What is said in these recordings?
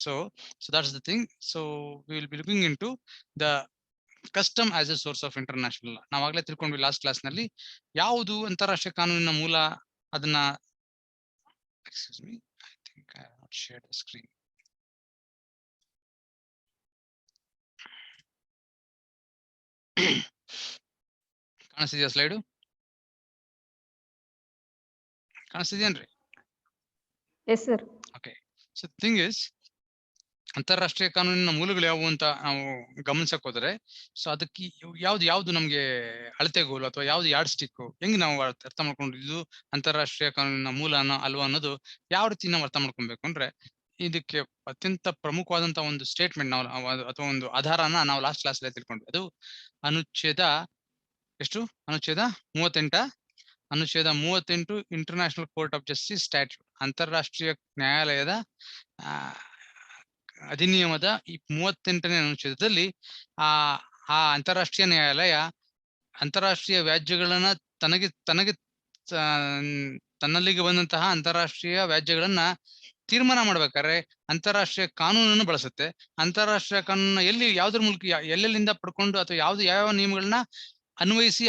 So that's the thing. So we will be looking into the custom as a source of international law. ನಾವಾಗಲೇ ತಿಳ್ಕೊಂಡ್ವಿ last class ನಲ್ಲಿ ಯಾವುದು ಅಂತಾರಾಷ್ಟ್ರೀಯ ಕಾನೂನಿನ ಮೂಲ. ಅದನ್ನ excuse me, I think I have not shared the screen. ಕಾಣಿಸ್ತಿದೆಯಾ slide? ಕಾಣಿಸ್ತಿದೇನ್ರಿ? Yes sir. Okay. So thing is, ಅಂತಾರಾಷ್ಟ್ರೀಯ ಕಾನೂನಿನ ಮೂಲಗಳು ಯಾವುವು ಅಂತ ನಾವು ಗಮನಿಸಕ್ ಹೋದ್ರೆ, ಸೊ ಅದಕ್ಕೆ ಯಾವ್ದು ನಮ್ಗೆ ಅಳತೆಗೋಲು ಅಥವಾ ಯಾವ್ದು ಯಾರ್ಡ್ ಸ್ಟಿಕ್, ಹೆಂಗ್ ನಾವು ಅರ್ಥ ಮಾಡ್ಕೊಂಡಿದ್ದು ಅಂತಾರಾಷ್ಟ್ರೀಯ ಕಾನೂನಿನ ಮೂಲ ಅಲ್ವಾ ಅನ್ನೋದು ಯಾವ ರೀತಿ ನಾವು ಅರ್ಥ ಮಾಡ್ಕೊಬೇಕು ಅಂದ್ರೆ, ಇದಕ್ಕೆ ಅತ್ಯಂತ ಪ್ರಮುಖವಾದಂತ ಒಂದು ಸ್ಟೇಟ್ಮೆಂಟ್ ನಾವು ಅಥವಾ ಒಂದು ಆಧಾರನ ನಾವು ಲಾಸ್ಟ್ ಕ್ಲಾಸ್ ಅಲ್ಲಿ ತಿಳ್ಕೊಂಡ್ವಿ. ಅದು ಅನುಚ್ಛೇದ 38. ಅನುಚ್ಛೇದ 38 international court of justice statute, ಅಂತಾರಾಷ್ಟ್ರೀಯ ನ್ಯಾಯಾಲಯದ ಅಧಿನಿಯಮದ 38ನೇ ಅನುಚ್ಛೇದದಲ್ಲಿ ಆ ಅಂತಾರಾಷ್ಟ್ರೀಯ ನ್ಯಾಯಾಲಯ ಅಂತಾರಾಷ್ಟ್ರೀಯ ವ್ಯಾಜ್ಯಗಳನ್ನ ತನ್ನಲ್ಲಿಗೆ ಬಂದಂತಹ ಅಂತಾರಾಷ್ಟ್ರೀಯ ವ್ಯಾಜ್ಯಗಳನ್ನ ತೀರ್ಮಾನ ಮಾಡ್ಬೇಕಾದ್ರೆ ಅಂತಾರಾಷ್ಟ್ರೀಯ ಕಾನೂನನ್ನು ಬಳಸುತ್ತೆ. ಅಂತಾರಾಷ್ಟ್ರೀಯ ಕಾನೂನ ಯಾವ್ದ್ರ ಮೂಲಕ ಎಲ್ಲೆಲ್ಲಿಂದ ಪಡ್ಕೊಂಡು ಅಥವಾ ಯಾವ ನಿಯಮಗಳನ್ನ ಅನ್ವಯಿಸಿ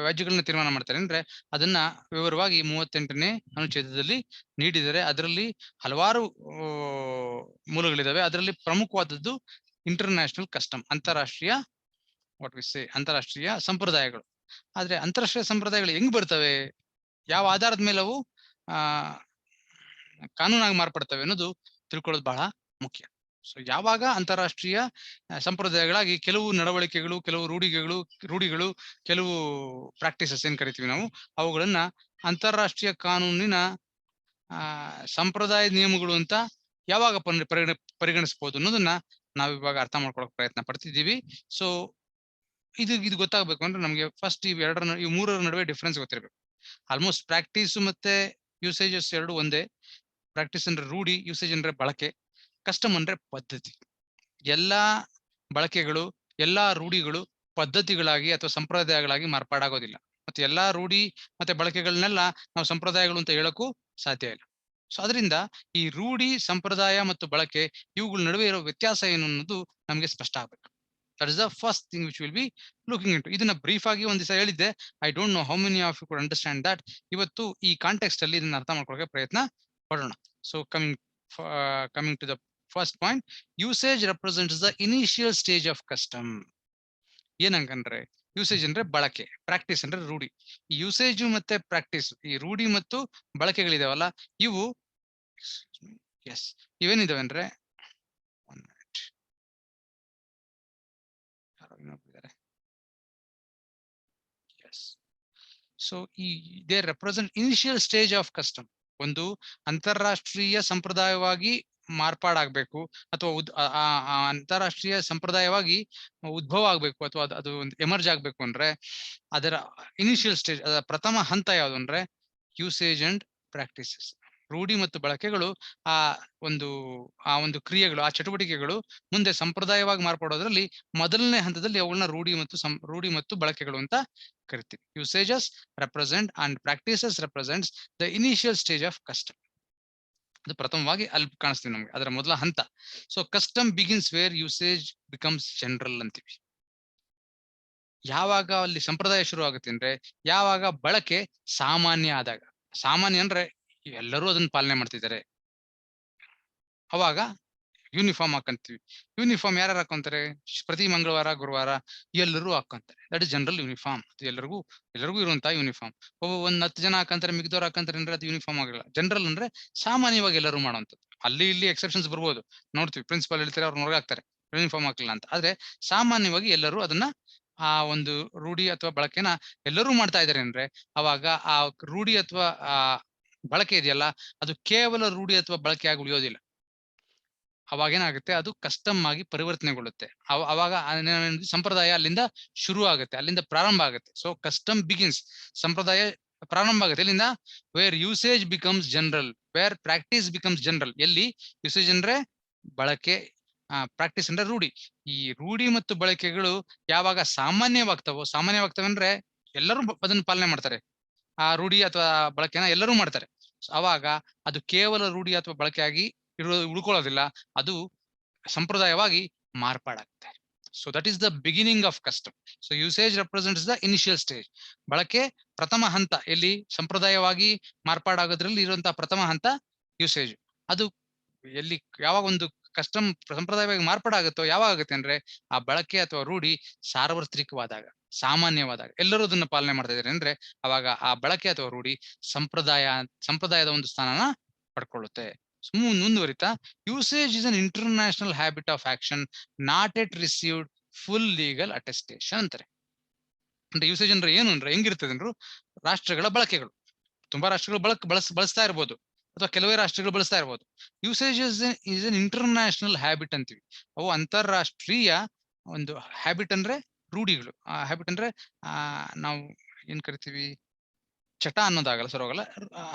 ವ್ಯಾಜ್ಯಗಳನ್ನ ತೀರ್ಮಾನ ಮಾಡ್ತಾರೆ ಅಂದ್ರೆ ಅದನ್ನ ವಿವರವಾಗಿ 38ನೇ ಅನುಚ್ಛೇದದಲ್ಲಿ ನೀಡಿದರೆ. ಅದರಲ್ಲಿ ಹಲವಾರು ಮೂಲಗಳಿದಾವೆ. ಅದರಲ್ಲಿ ಪ್ರಮುಖವಾದದ್ದು ಇಂಟರ್ನ್ಯಾಷನಲ್ ಕಸ್ಟಮ್, ಅಂತಾರಾಷ್ಟ್ರೀಯ ಅಂತಾರಾಷ್ಟ್ರೀಯ ಸಂಪ್ರದಾಯಗಳು. ಆದ್ರೆ ಅಂತಾರಾಷ್ಟ್ರೀಯ ಸಂಪ್ರದಾಯಗಳು ಹೆಂಗ್ ಬರ್ತವೆ, ಯಾವ ಆಧಾರದ ಮೇಲೆ ಅವು ಕಾನೂನಾಗಿ ಮಾರ್ಪಡ್ತವೆ ಅನ್ನೋದು ತಿಳ್ಕೊಳ್ಳೋದು ಬಹಳ ಮುಖ್ಯ. ಸೊ ಯಾವಾಗ ಅಂತಾರಾಷ್ಟ್ರೀಯ ಸಂಪ್ರದಾಯಗಳಾಗಿ ಕೆಲವು ನಡವಳಿಕೆಗಳು, ಕೆಲವು ರೂಢಿಗಳು, ಕೆಲವು ಪ್ರಾಕ್ಟೀಸಸ್ ಏನ್ ಕರಿತೀವಿ ನಾವು, ಅವುಗಳನ್ನ ಅಂತಾರಾಷ್ಟ್ರೀಯ ಕಾನೂನಿನ ಸಂಪ್ರದಾಯ ನಿಯಮಗಳು ಅಂತ ಯಾವಾಗ ಪರಿಗಣಿಸಬಹುದು ಅನ್ನೋದನ್ನ ನಾವು ಇವಾಗ ಅರ್ಥ ಮಾಡ್ಕೊಳಕ್ ಪ್ರಯತ್ನ ಪಡ್ತಿದ್ದೀವಿ. ಸೊ ಇದು ಗೊತ್ತಾಗ್ಬೇಕು ಅಂದ್ರೆ ನಮ್ಗೆ ಫಸ್ಟ್ ಈ ಮೂರರ ನಡುವೆ ಡಿಫ್ರೆನ್ಸ್ ಗೊತ್ತಿರ್ಬೇಕು. ಆಲ್ಮೋಸ್ಟ್ ಪ್ರಾಕ್ಟೀಸ್ ಮತ್ತೆ ಯೂಸೇಜಸ್ ಎರಡು ಒಂದೇ. ಪ್ರಾಕ್ಟೀಸ್ ಅಂದ್ರೆ ರೂಢಿ, ಯೂಸೇಜ್ ಅಂದ್ರೆ ಬಳಕೆ, ಕಸ್ಟಮ್ ಅಂದ್ರೆ ಪದ್ಧತಿ. ಎಲ್ಲಾ ಬಳಕೆಗಳು, ಎಲ್ಲಾ ರೂಢಿಗಳು ಪದ್ಧತಿಗಳಾಗಿ ಅಥವಾ ಸಂಪ್ರದಾಯಗಳಾಗಿ ಮಾರ್ಪಾಡಾಗೋದಿಲ್ಲ. ಮತ್ತೆ ಎಲ್ಲಾ ರೂಢಿ ಮತ್ತೆ ಬಳಕೆಗಳನ್ನೆಲ್ಲ ನಾವು ಸಂಪ್ರದಾಯಗಳು ಅಂತ ಹೇಳಕ್ಕೂ ಸಾಧ್ಯ ಇಲ್ಲ. ಸೊ ಅದರಿಂದ ಈ ರೂಢಿ, ಸಂಪ್ರದಾಯ ಮತ್ತು ಬಳಕೆ ಇವುಗಳ ನಡುವೆ ಇರೋ ವ್ಯತ್ಯಾಸ ಏನು ಅನ್ನೋದು ನಮಗೆ ಸ್ಪಷ್ಟ ಆಗ್ಬೇಕು. That is the first thing which will be looking into. ಇದನ್ನ ಬ್ರೀಫ್ ಆಗಿ ಒಂದ್ ದಿವಸ ಹೇಳಿದ್ದೆ. I don't know how many of you could understand that. ಇವತ್ತು ಈ ಕಾಂಟೆಕ್ಸ್ಟ್ ಅಲ್ಲಿ ಇದನ್ನ ಅರ್ಥ ಮಾಡ್ಕೊಳ್ಳೋಕೆ ಪ್ರಯತ್ನ ಪಡೋಣ. So coming to the first point, usage represents the initial stage of custom. ಏನಂದ್ರೆ ಯೂಸೇಜ್ ಅಂದ್ರೆ ಬಳಕೆ, ಪ್ರಾಕ್ಟೀಸ್ ಅಂದ್ರೆ ರೂಢಿ. ಈ ಯೂಸೇಜ್ ಮತ್ತೆ ಪ್ರಾಕ್ಟೀಸ್, ಈ ರೂಢಿ ಮತ್ತು ಬಳಕೆಗಳಿದಾವಲ್ಲ, ಇವು ಇವೇನಿದಾವೆ ಅಂದ್ರೆ, so they represent initial stage of custom. ಒಂದು ಅಂತಾರಾಷ್ಟ್ರೀಯ ಸಂಪ್ರದಾಯವಾಗಿ ಮಾರ್ಪಾಡಾಗಬೇಕು ಅಥವಾ ಅಂತಾರಾಷ್ಟ್ರೀಯ ಸಂಪ್ರದಾಯವಾಗಿ ಉದ್ಭವ ಆಗ್ಬೇಕು ಅಥವಾ ಅದು ಒಂದು ಎಮರ್ಜ್ ಆಗ್ಬೇಕು ಅಂದ್ರೆ ಅದರ ಇನಿಷಿಯಲ್ ಸ್ಟೇಜ್, ಅದರ ಪ್ರಥಮ ಹಂತ ಯಾವುದು ಅಂದ್ರೆ ಯೂಸೇಜ್ ಅಂಡ್ ಪ್ರಾಕ್ಟೀಸಸ್. ರೂಢಿ ಮತ್ತು ಬಳಕೆಗಳು ಆ ಒಂದು ಕ್ರಿಯೆಗಳು, ಆ ಚಟುವಟಿಕೆಗಳು ಮುಂದೆ ಸಂಪ್ರದಾಯವಾಗಿ ಮಾರ್ಪಡೋದ್ರಲ್ಲಿ ಮೊದಲನೇ ಹಂತದಲ್ಲಿ ಅವುಗಳನ್ನ ರೂಢಿ ಮತ್ತು ಬಳಕೆಗಳು ಅಂತ ಕರಿತೀವಿ. Usages represent and practices represents the initial stage of custom. ಅದು ಪ್ರಥಮವಾಗಿ ಅಲ್ಲಿ ಕಾಣಿಸ್ತೀವಿ ನಮ್ಗೆ, ಅದರ ಮೊದಲ ಹಂತ. So custom begins where usage becomes general ಅಂತೀವಿ. ಯಾವಾಗ ಅಲ್ಲಿ ಸಂಪ್ರದಾಯ ಶುರು ಆಗುತ್ತೆ ಅಂದ್ರೆ ಯಾವಾಗ ಬಳಕೆ ಸಾಮಾನ್ಯ ಆದಾಗ. ಸಾಮಾನ್ಯ ಅಂದ್ರೆ ಎಲ್ಲರೂ ಅದನ್ನ ಪಾಲನೆ ಮಾಡ್ತಿದ್ದಾರೆ, ಅವಾಗ ಯೂನಿಫಾರ್ಮ್ ಹಾಕಂತೀವಿ. ಯೂನಿಫಾರ್ಮ್ ಯಾರು ಹಾಕೊಂತಾರೆ? ಪ್ರತಿ ಮಂಗಳವಾರ, ಗುರುವಾರ ಎಲ್ಲರೂ ಹಾಕೊಂತಾರೆ. That is general uniform. ಎಲ್ಲರಿಗೂ ಇರುವಂತಹ ಯೂನಿಫಾರ್ಮ್. ಒಂದ್ 10 ಜನ ಹಾಕಂತಾರೆ, ಮಿಗದವ್ರು ಹಾಕಂತಾರೆ ಅಂದ್ರೆ ಅದು ಯೂನಿಫಾರ್ಮ್ ಆಗಿಲ್ಲ. ಜನರಲ್ ಅಂದ್ರೆ ಸಾಮಾನ್ಯವಾಗಿ ಎಲ್ಲರೂ ಮಾಡುವಂಥದ್ದು. ಅಲ್ಲಿ ಇಲ್ಲಿ ಎಕ್ಸೆಪ್ಷನ್ಸ್ ಬರ್ಬೋದು, ನೋಡ್ತೀವಿ. ಪ್ರಿನ್ಸಿಪಾಲ್ ಹೇಳ್ತಾರೆ, ಅವ್ರು ಹೊರಗೆ ಹಾಕ್ತಾರೆ ಯೂನಿಫಾರ್ಮ್ ಹಾಕಲಿಲ್ಲ ಅಂತ. ಆದ್ರೆ ಸಾಮಾನ್ಯವಾಗಿ ಎಲ್ಲರೂ ಅದನ್ನ ಆ ಒಂದು ರೂಢಿ ಅಥವಾ ಬಳಕೆನ ಎಲ್ಲರೂ ಮಾಡ್ತಾ ಇದ್ದಾರೆ ಅಂದ್ರೆ ಅವಾಗ ಆ ರೂಢಿ ಅಥವಾ ಆ ಬಳಕೆ ಇದೆಯಲ್ಲ, ಅದು ಕೇವಲ ರೂಢಿ ಅಥವಾ ಬಳಕೆ ಆಗಿ ಉಳಿಯೋದಿಲ್ಲ. ಅವಾಗೇನಾಗುತ್ತೆ, ಅದು ಕಸ್ಟಮ್ ಆಗಿ ಪರಿವರ್ತನೆಗೊಳ್ಳುತ್ತೆ. ಅವಾಗ ಸಂಪ್ರದಾಯ ಅಲ್ಲಿಂದ ಶುರು ಆಗುತ್ತೆ, ಅಲ್ಲಿಂದ ಪ್ರಾರಂಭ ಆಗುತ್ತೆ. ಸೊ ಕಸ್ಟಮ್ ಬಿಗಿನ್ಸ್, ಸಂಪ್ರದಾಯ ಪ್ರಾರಂಭ ಆಗುತ್ತೆ ಎಲ್ಲಿಂದ? Where usage becomes general, where practice becomes general. ಎಲ್ಲಿ ಯೂಸೇಜ್ ಅಂದ್ರೆ ಬಳಕೆ, ಪ್ರಾಕ್ಟೀಸ್ ಅಂದ್ರೆ ರೂಢಿ. ಈ ರೂಢಿ ಮತ್ತು ಬಳಕೆಗಳು ಯಾವಾಗ ಸಾಮಾನ್ಯವಾಗ್ತವೆ ಅಂದ್ರೆ ಎಲ್ಲರೂ ಅದನ್ನು ಪಾಲನೆ ಮಾಡ್ತಾರೆ, ಆ ರೂಢಿ ಅಥವಾ ಬಳಕೆನ ಎಲ್ಲರೂ ಮಾಡ್ತಾರೆ. ಅವಾಗ ಅದು ಕೇವಲ ರೂಢಿ ಅಥವಾ ಬಳಕೆಯಾಗಿ ಉಳ್ಕೊಳ್ಳೋದಿಲ್ಲ, ಅದು ಸಂಪ್ರದಾಯವಾಗಿ ಮಾರ್ಪಾಡಾಗುತ್ತೆ. So that is the beginning of custom. So usage represents the initial stage. ಬಳಕೆ ಪ್ರಥಮ ಹಂತ, ಎಲ್ಲಿ ಸಂಪ್ರದಾಯವಾಗಿ ಮಾರ್ಪಾಡಾಗೋದ್ರಲ್ಲಿ ಇರುವಂತಹ ಪ್ರಥಮ ಹಂತ ಯೂಸೇಜ್. ಅದು ಎಲ್ಲಿ ಯಾವಾಗ ಒಂದು ಕಸ್ಟಮ್ ಸಂಪ್ರದಾಯವಾಗಿ ಮಾರ್ಪಾಡಾಗುತ್ತೋ ಯಾವಾಗ ಆಗುತ್ತೆ ಅಂದ್ರೆ ಆ ಬಳಕೆ ಅಥವಾ ರೂಢಿ ಸಾರ್ವತ್ರಿಕವಾದಾಗ, ಸಾಮಾನ್ಯವಾದಾಗ, ಎಲ್ಲರೂ ಅದನ್ನ ಪಾಲನೆ ಮಾಡ್ತಾ ಇದ್ದಾರೆ ಅಂದ್ರೆ ಅವಾಗ ಆ ಬಳಕೆ ಅಥವಾ ರೂಢಿ ಸಂಪ್ರದಾಯದ ಒಂದು ಸ್ಥಾನನ ಪಡ್ಕೊಳ್ಳುತ್ತೆ. ಮುಂದುವರಿತಾ, usage is an international habit of action not at received full legal attestation ಅಂತಾರೆ. ಅಂದ್ರೆ ಯೂಸೇಜ್ ಅಂದ್ರೆ ಏನು ಅಂದ್ರೆ ಹೆಂಗಿರ್ತದೆ ಅಂದ್ರೆ ರಾಷ್ಟ್ರಗಳ ಬಳಕೆಗಳು, ತುಂಬಾ ರಾಷ್ಟ್ರಗಳು ಬಳಸ್ತಾ ಇರ್ಬೋದು, ಅಥವಾ ಕೆಲವೇ ರಾಷ್ಟ್ರಗಳು ಬಳಸ್ತಾ ಇರ್ಬೋದು. Usage is an international habit ಅಂತೀವಿ. ಅವು ಅಂತಾರಾಷ್ಟ್ರೀಯ ಒಂದು ಹ್ಯಾಬಿಟ್ ಅಂದ್ರೆ ರೂಢಿಗಳು. ಆ ಹ್ಯಾಬಿಟ್ ಅಂದ್ರೆ ನಾವು ಏನ್ ಕರಿತೀವಿ, ಚಟ ಅನ್ನೋದಾಗಲ್ಲ, ಸರೋಗಲ್ಲ,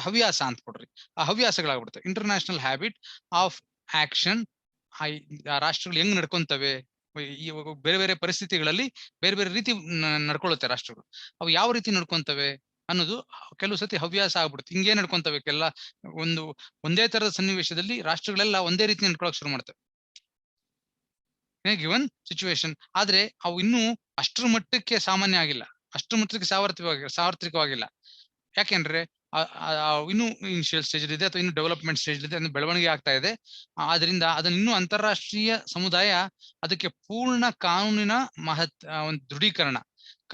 ಹವ್ಯಾಸ ಅಂತ ಕೊಡ್ರಿ, ಆ ಹವ್ಯಾಸಗಳಾಗ್ಬಿಡುತ್ತೆ. International habit of action. ಆ ರಾಷ್ಟ್ರಗಳು ಹೆಂಗ್ ನಡ್ಕೊಂತವೆ, ಈ ಬೇರೆ ಬೇರೆ ಪರಿಸ್ಥಿತಿಗಳಲ್ಲಿ ಬೇರೆ ಬೇರೆ ರೀತಿ ನಡ್ಕೊಳ್ಳುತ್ತೆ ರಾಷ್ಟ್ರಗಳು. ಅವು ಯಾವ ರೀತಿ ನಡ್ಕೊಂತವೆ ಅನ್ನೋದು ಕೆಲವು ಸತಿ ಹವ್ಯಾಸ ಆಗ್ಬಿಡುತ್ತೆ. ಹಿಂಗೇ ನಡ್ಕೊಂತವೆ ಎಲ್ಲ ಒಂದೇ ತರದ ಸನ್ನಿವೇಶದಲ್ಲಿ ರಾಷ್ಟ್ರಗಳೆಲ್ಲ ಒಂದೇ ರೀತಿ ನಡ್ಕೊಳಕ್ ಶುರು ಮಾಡ್ತವೆ ಗಿವನ್ ಸಿಚುವೇಶನ್. ಆದ್ರೆ ಅವು ಇನ್ನೂ ಅಷ್ಟರ ಮಟ್ಟಕ್ಕೆ ಸಾಮಾನ್ಯ ಆಗಿಲ್ಲ, ಅಷ್ಟರ ಮಟ್ಟಕ್ಕೆ ಸಾರ್ವತ್ರಿಕವಾಗಿಲ್ಲ. ಯಾಕೆಂದ್ರೆ ಇನ್ನು ಇನಿಷಿಯಲ್ ಸ್ಟೇಜ್ ಇದೆ ಅಥವಾ ಇನ್ನು ಡೆವಲಪ್ಮೆಂಟ್ ಸ್ಟೇಜ್ ಇದೆ, ಅದನ್ನು ಬೆಳವಣಿಗೆ ಆಗ್ತಾ ಇದೆ. ಆದ್ರಿಂದ ಅದನ್ನ ಇನ್ನೂ ಅಂತಾರಾಷ್ಟ್ರೀಯ ಸಮುದಾಯ ಅದಕ್ಕೆ ಪೂರ್ಣ ಕಾನೂನಿನ ಒಂದು ದೃಢೀಕರಣ,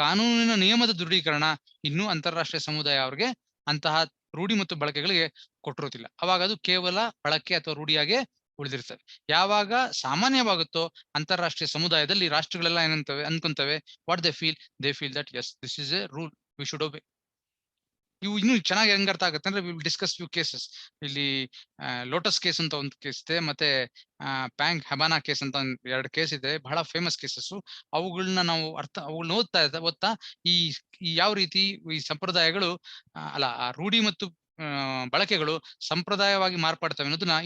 ಕಾನೂನಿನ ನಿಯಮದ ದೃಢೀಕರಣ ಇನ್ನೂ ಅಂತಾರಾಷ್ಟ್ರೀಯ ಸಮುದಾಯ ಅವ್ರಿಗೆ ಅಂತಹ ರೂಢಿ ಮತ್ತು ಬಳಕೆಗಳಿಗೆ ಕೊಟ್ಟಿರೋದಿಲ್ಲ. ಅವಾಗ ಅದು ಕೇವಲ ಬಳಕೆ ಅಥವಾ ರೂಢಿಯಾಗೆ ಉಳಿದಿರ್ತವೆ. ಯಾವಾಗ ಸಾಮಾನ್ಯವಾಗುತ್ತೋ ಅಂತಾರಾಷ್ಟ್ರೀಯ ಸಮುದಾಯದಲ್ಲಿ ರಾಷ್ಟ್ರಗಳೆಲ್ಲ ಏನಂತವೆ ಅನ್ಕೊಂತವೆ, what they feel that yes this is a rule, we should obey. ಇವು ಇನ್ನೂ ಚೆನ್ನಾಗಿ ಹೆಂಗ್ ಅರ್ಥ ಆಗುತ್ತೆ ಅಂದ್ರೆ, ವಿಲ್ ಡಿಸ್ಕಸ್ ಫ್ಯೂ ಕೇಸಸ್. ಇಲ್ಲಿ ಲೋಟಸ್ ಕೇಸ್ ಅಂತ ಒಂದು ಕೇಸ್ ಇದೆ, ಮತ್ತೆ ಬ್ಯಾಂಕ್ ಹಬಾನಾ ಕೇಸ್ ಅಂತ ಎರಡು ಕೇಸ್ ಇದೆ, ಬಹಳ ಫೇಮಸ್ ಕೇಸಸ್. ಅವುಗಳನ್ನ ನಾವು ಅವುಗಳನ್ನ ಓದ್ತಾ ಈ ಯಾವ ರೀತಿ ಈ ಸಂಪ್ರದಾಯಗಳು ಅಲ್ಲ ಆ ರೂಢಿ ಮತ್ತು ಬಳಕೆಗಳು ಸಂಪ್ರದಾಯವಾಗಿ ಮಾರ್ಪಾಡ್ತವೆ ಅನ್ನೋದನ್ನ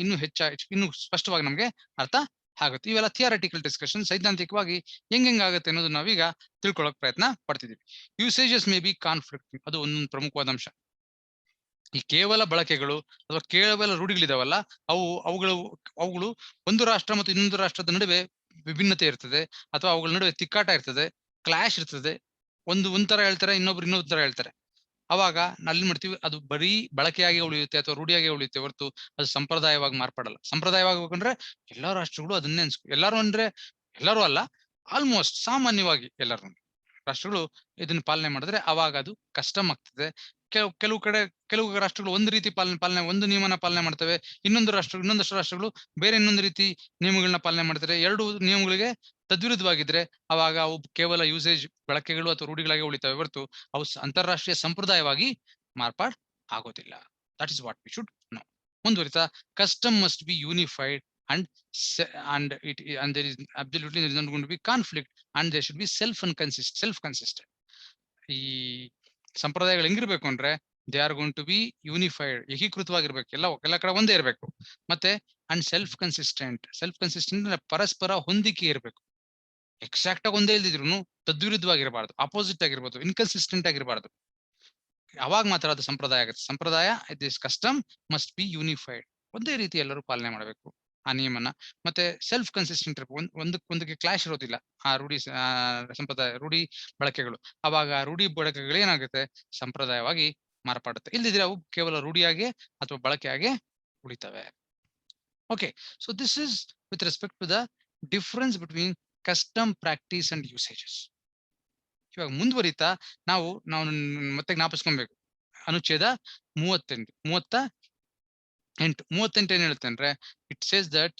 ಇನ್ನೂ ಸ್ಪಷ್ಟವಾಗಿ ನಮ್ಗೆ ಅರ್ಥ ಆಗುತ್ತೆ. ಇವೆಲ್ಲ ಥಿಯರಿಟಿಕಲ್ ಡಿಸ್ಕಷನ್, ಸೈದ್ಧಾಂತಿಕವಾಗಿ ಹೆಂಗಾಗುತ್ತೆ ಅನ್ನೋದು ನಾವೀಗ ತಿಳ್ಕೊಳ್ಳೋಕೆ ಪ್ರಯತ್ನ ಪಡ್ತಿದೀವಿ. ಯೂಸೇಜಸ್ ಮೇ ಬಿ ಕಾನ್ಫ್ಲಿಕ್ಟ್, ಅದು ಒಂದೊಂದು ಪ್ರಮುಖವಾದ ಅಂಶ. ಈ ಕೇವಲ ಬಳಕೆಗಳು ಅಥವಾ ಕೇವಲ ರೂಢಿಗಳಿದಾವಲ್ಲ, ಅವುಗಳು ಒಂದು ರಾಷ್ಟ್ರ ಮತ್ತು ಇನ್ನೊಂದು ರಾಷ್ಟ್ರದ ನಡುವೆ ವಿಭಿನ್ನತೆ ಇರ್ತದೆ, ಅಥವಾ ಅವುಗಳ ನಡುವೆ ತಿಕ್ಕಾಟ ಇರ್ತದೆ, ಕ್ಲಾಶ್ ಇರ್ತದೆ. ಒಂಥರ ಹೇಳ್ತಾರೆ, ಇನ್ನೊಂದು ತರ ಹೇಳ್ತಾರೆ. ಅವಾಗ ಅಲ್ಲಿ ಮಾಡ್ತೀವಿ, ಅದು ಬರೀ ಬಳಕೆಯಾಗಿ ಉಳಿಯುತ್ತೆ ಅಥವಾ ರೂಢಿಯಾಗಿ ಉಳಿಯುತ್ತೆ ಹೊರತು ಅದು ಸಂಪ್ರದಾಯವಾಗಿ ಮಾರ್ಪಡಲ್ಲ. ಸಂಪ್ರದಾಯವಾಗಿ ಹೋಗಂದ್ರೆ ಎಲ್ಲಾ ರಾಷ್ಟ್ರಗಳು ಅದನ್ನೇ ಎಲ್ಲರೂ ಅಂದ್ರೆ ಎಲ್ಲರೂ ಅಲ್ಲ, ಆಲ್ಮೋಸ್ಟ್ ಸಾಮಾನ್ಯವಾಗಿ ಎಲ್ಲರೂ ರಾಷ್ಟ್ರಗಳು ಇದನ್ನ ಪಾಲನೆ ಮಾಡಿದ್ರೆ ಅವಾಗ ಅದು ಕಸ್ಟಮ್ ಆಗ್ತದೆ. ಕೆಲವು ರಾಷ್ಟ್ರಗಳು ಒಂದು ರೀತಿ ಪಾಲನೆ ಒಂದು ನಿಯಮನ ಪಾಲನೆ ಮಾಡ್ತವೆ, ಇನ್ನೊಂದಷ್ಟು ರಾಷ್ಟ್ರಗಳು ಬೇರೆ ಇನ್ನೊಂದು ರೀತಿ ನಿಯಮಗಳನ್ನ ಪಾಲನೆ ಮಾಡ್ತಾರೆ. ಎರಡು ನಿಯಮಗಳಿಗೆ ತದ್ವಿರುದ್ಧವಾಗಿದ್ರೆ ಅವಾಗ ಅವು ಕೇವಲ ಯೂಸೇಜ್ ಬಳಕೆಗಳು ಅಥವಾ ರೂಢಿಗಳಾಗಿ ಉಳಿತವೆ ಹೊರತು ಅವು ಅಂತಾರಾಷ್ಟ್ರೀಯ ಸಂಪ್ರದಾಯವಾಗಿ ಮಾರ್ಪಾಡ್ ಆಗೋದಿಲ್ಲ. That is what we should know. ಮುಂದುವರಿತಾ, custom must be unified and there is absolutely there is not going to be conflict and there should be self consistent. ಈ ಸಂಪ್ರದಾಯಗಳು ಹೆಂಗಿರ್ಬೇಕು ಅಂದ್ರೆ they are going to be unified, ಏಕೀಕೃತವಾಗಿರ್ಬೇಕು, ಎಲ್ಲ ಕಡೆ ಒಂದೇ ಇರಬೇಕು. ಮತ್ತೆ ಅಂಡ್ ಸೆಲ್ಫ್ ಕನ್ಸಿಸ್ಟೆಂಟ್ ಅಂದ್ರೆ ಪರಸ್ಪರ ಹೊಂದಿಕೆ ಇರಬೇಕು. ಎಕ್ಸಾಕ್ಟ್ ಆಗಿ ಒಂದೇ ಇಲ್ದಿದ್ರು ತದ್ವಿರುದ್ಧವಾಗಿರಬಾರ್ದು, ಅಪೋಸಿಟ್ ಆಗಿರ್ಬೋದು, ಇನ್ಕನ್ಸಿಸ್ಟೆಂಟ್ ಆಗಿರಬಾರ್ದು. ಅವಾಗ ಮಾತ್ರ ಅದು ಸಂಪ್ರದಾಯ ಆಗುತ್ತೆ. ಸಂಪ್ರದಾಯ this custom must be unified, ಒಂದೇ ರೀತಿ ಎಲ್ಲರೂ ಪಾಲನೆ ಮಾಡಬೇಕು ಆ ನಿಯಮನ. ಮತ್ತೆ ಸೆಲ್ಫ್ ಕನ್ಸಿಸ್ಟೆಂಟ್ ಇರಬೇಕು, ಒಂದಕ್ಕೆ ಕ್ಲಾಶ್ ಇರೋದಿಲ್ಲ ಆ ಸಂಪ್ರದಾಯ ರೂಢಿ ಬಳಕೆಗಳು. ಅವಾಗ ರೂಢಿ ಬಳಕೆಗಳು ಏನಾಗುತ್ತೆ, ಸಂಪ್ರದಾಯವಾಗಿ ಮಾರ್ಪಾಡುತ್ತೆ. ಇಲ್ದಿದ್ರೆ ಅವು ಕೇವಲ ರೂಢಿಯಾಗಿ ಅಥವಾ ಬಳಕೆಯಾಗಿ ಉಳಿತವೆ. Okay, so this is with respect to the difference between custom, practice and usages. ಇವಾಗ ಮುಂದುವರಿತಾ ನಾವು ಮತ್ತೆ ಜ್ಞಾಪಿಸ್ಕೊಬೇಕು, ಅನುಚ್ಛೇದ 38 ಏನ್ ಹೇಳುತ್ತೆ ಅಂದ್ರೆ, it says that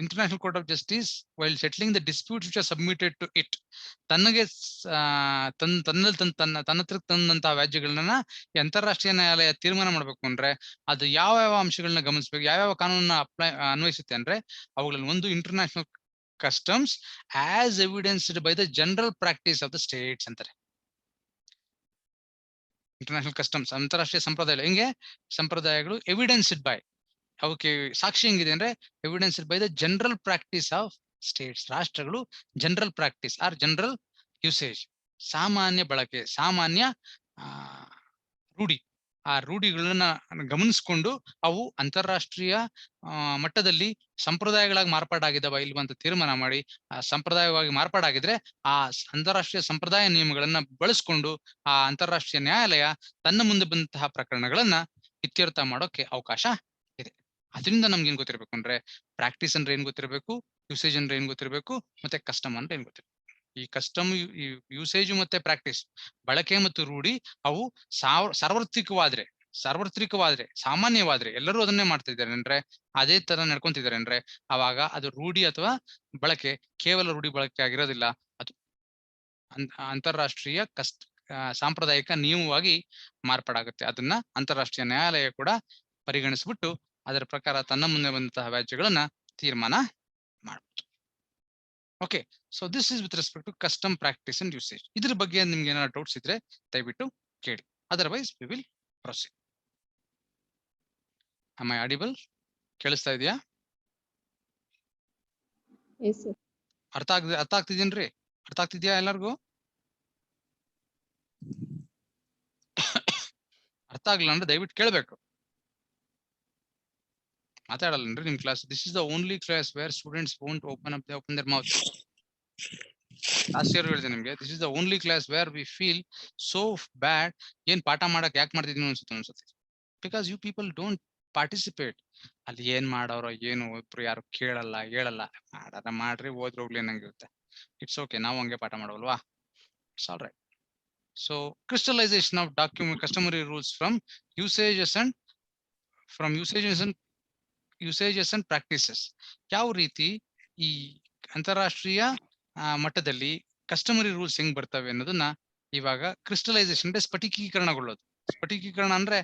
international court of justice while settling the disputes which are submitted to it, ತನ್ನ ಹತ್ರ ತಂದಂತಹ ವ್ಯಾಜ್ಯಗಳನ್ನ ಅಂತಾರಾಷ್ಟ್ರೀಯ ನ್ಯಾಯಾಲಯ ತೀರ್ಮಾನ ಮಾಡ್ಬೇಕು ಅಂದ್ರೆ ಅದು ಯಾವ ಅಂಶಗಳನ್ನ ಗಮನಿಸಬೇಕು, ಯಾವ ಕಾನೂನನ್ನ ಅನ್ವಯಿಸುತ್ತೆ ಅಂದ್ರೆ ಅವುಗಳಲ್ಲಿ ಒಂದು international customs as evidenced by the general practice of the states ಅಂತಾರೆ. ಇಂಟರ್ನ್ಯಾಷನಲ್ ಕಸ್ಟಮ್ಸ್ ಅಂತಾರಾಷ್ಟ್ರೀಯ ಸಂಪ್ರದಾಯಗಳು ಎವಿಡೆನ್ಸ್ಡ್ ಬೈ, ಅವಕ್ಕೆ ಸಾಕ್ಷಿ ಹೆಂಗಿದೆ ಅಂದ್ರೆ evidenced by the general practice of states. ರಾಷ್ಟ್ರಗಳು general practice or general usage, ಸಾಮಾನ್ಯ ಬಳಕೆ, ಸಾಮಾನ್ಯ ರೂಢಿ, ಆ ರೂಢಿಗಳನ್ನ ಗಮನಿಸಿಕೊಂಡು ಅವು ಅಂತಾರಾಷ್ಟ್ರೀಯ ಮಟ್ಟದಲ್ಲಿ ಸಂಪ್ರದಾಯಗಳಾಗಿ ಮಾರ್ಪಾಡಾಗಿದ್ದಾವ ಇಲ್ವಾ ಅಂತ ತೀರ್ಮಾನ ಮಾಡಿ ಸಂಪ್ರದಾಯವಾಗಿ ಮಾರ್ಪಾಡಾಗಿದ್ರೆ ಆ ಅಂತಾರಾಷ್ಟ್ರೀಯ ಸಂಪ್ರದಾಯ ನಿಯಮಗಳನ್ನ ಬಳಸ್ಕೊಂಡು ಆ ಅಂತಾರಾಷ್ಟ್ರೀಯ ನ್ಯಾಯಾಲಯ ತನ್ನ ಮುಂದೆ ಬಂದಂತಹ ಪ್ರಕರಣಗಳನ್ನ ಇತ್ಯರ್ಥ ಮಾಡೋಕೆ ಅವಕಾಶ ಇದೆ. ಅದರಿಂದ ನಮ್ಗೆ ಏನ್ ಗೊತ್ತಿರ್ಬೇಕು ಅಂದ್ರೆ ಪ್ರಾಕ್ಟೀಸ್ ಅಂದ್ರೆ ಏನ್ ಗೊತ್ತಿರಬೇಕು, ಯೂಸೇಜ್ ಅಂದ್ರೆ ಏನ್ ಗೊತ್ತಿರಬೇಕು, ಮತ್ತೆ ಕಸ್ಟಮ್ ಅಂದ್ರೆ ಏನ್ ಗೊತ್ತಿರಬೇಕು. ಈ ಕಸ್ಟಮ್, ಯೂಸೇಜ್ ಮತ್ತೆ ಪ್ರಾಕ್ಟೀಸ್, ಬಳಕೆ ಮತ್ತು ರೂಢಿ ಅವು ಸಾರ್ವತ್ರಿಕವಾದ್ರೆ ಸಾಮಾನ್ಯವಾದ್ರೆ ಎಲ್ಲರೂ ಅದನ್ನೇ ಮಾಡ್ತಾ ಇದ್ದಾರೆ ಅಂದ್ರೆ ಅದೇ ತರ ನಡ್ಕೊಂತಿದ್ದಾರೆ ಅಂದ್ರೆ ಅವಾಗ ಅದು ರೂಢಿ ಅಥವಾ ಬಳಕೆ ಕೇವಲ ರೂಢಿ ಬಳಕೆ ಆಗಿರೋದಿಲ್ಲ, ಅದು ಅಂತಾರಾಷ್ಟ್ರೀಯ ಸಾಂಪ್ರದಾಯಿಕ ನಿಯಮವಾಗಿ ಮಾರ್ಪಾಡಾಗುತ್ತೆ. ಅದನ್ನ ಅಂತಾರಾಷ್ಟ್ರೀಯ ನ್ಯಾಯಾಲಯ ಕೂಡ ಪರಿಗಣಿಸ್ಬಿಟ್ಟು ಅದರ ಪ್ರಕಾರ ತನ್ನ ಮುಂದೆ ಬಂದಂತಹ ವ್ಯಾಜ್ಯಗಳನ್ನ ತೀರ್ಮಾನ ಮಾಡಬಹುದು. Okay, so this is with respect to custom practice and usage. ಇದ್ರ ಬಗ್ಗೆ ನಿಮ್ಗೆ ಏನಾದ್ರು ಡೌಟ್ಸ್ ಇದ್ರೆ ದಯವಿಟ್ಟು ಕೇಳಿ, otherwise we will proceed. Am I audible? ಕೇಳಿಸ್ತಾ ಇದೆಯಾ? Yes sir. ಅರ್ಥ ಆಗ್ತಿದೇನ್ರಿ? ಅರ್ಥ ಆಗ್ತಿದ್ಯಾ ಎಲ್ಲರಿಗೂ? ಅರ್ಥ ಆಗ್ಲಿಲ್ಲ ಅಂದ್ರೆ ದಯವಿಟ್ಟು ಕೇಳ್ಬೇಕು, ಮಾತಾಡಲ್ಲನ್ರಿ ನಿಮ್ class. This is the only class where students won't open their mouth. Last year ಹೇಳಿದೆ ನಿಮ್ಗೆ, this is the only class where we feel so bad. ಏನ್ ಪಾಠ ಮಾಡಕ್ ಯಾಕೆ ಮಾಡ್ತಿದೀನಿ ಅನ್ಸುತ್ತೆ, because you people don't participate. ಅಲ್ಲಿ ಏನ್ ಮಾಡೋರೋ ಏನು ಒಬ್ರು ಯಾರು ಕೇಳಲ್ಲ ಹೇಳಲ್ಲ, ಮಾಡಾರ ಮಾಡ್ರಿ ಹೋದ್ರೆ ಹೋಗ್ಲಿ ಅನ್ನಂಗಿರುತ್ತೆ. ಇಟ್ಸ್ ಓಕೆ, ನಾವು ಹಂಗೆ ಪಾಠ ಮಾಡವಲ್ವಾ? It's all right. So crystallisation of document customary rules from usages and practices. ಯಾವ ರೀತಿ ಈ ಅಂತಾರಾಷ್ಟ್ರೀಯ ಮಟ್ಟದಲ್ಲಿ ಕಸ್ಟಮರಿ ರೂಲ್ಸ್ ಹೆಂಗ್ ಬರ್ತವೆ ಅನ್ನೋದನ್ನ ಇವಾಗ ಕ್ರಿಸ್ಟಲೈಸೇಷನ್ ಅಂದ್ರೆ ಸ್ಫಟಿಕೀಕರಣಗೊಳ್ಳೋದು. ಸ್ಫಟಿಕೀಕರಣ ಅಂದ್ರೆ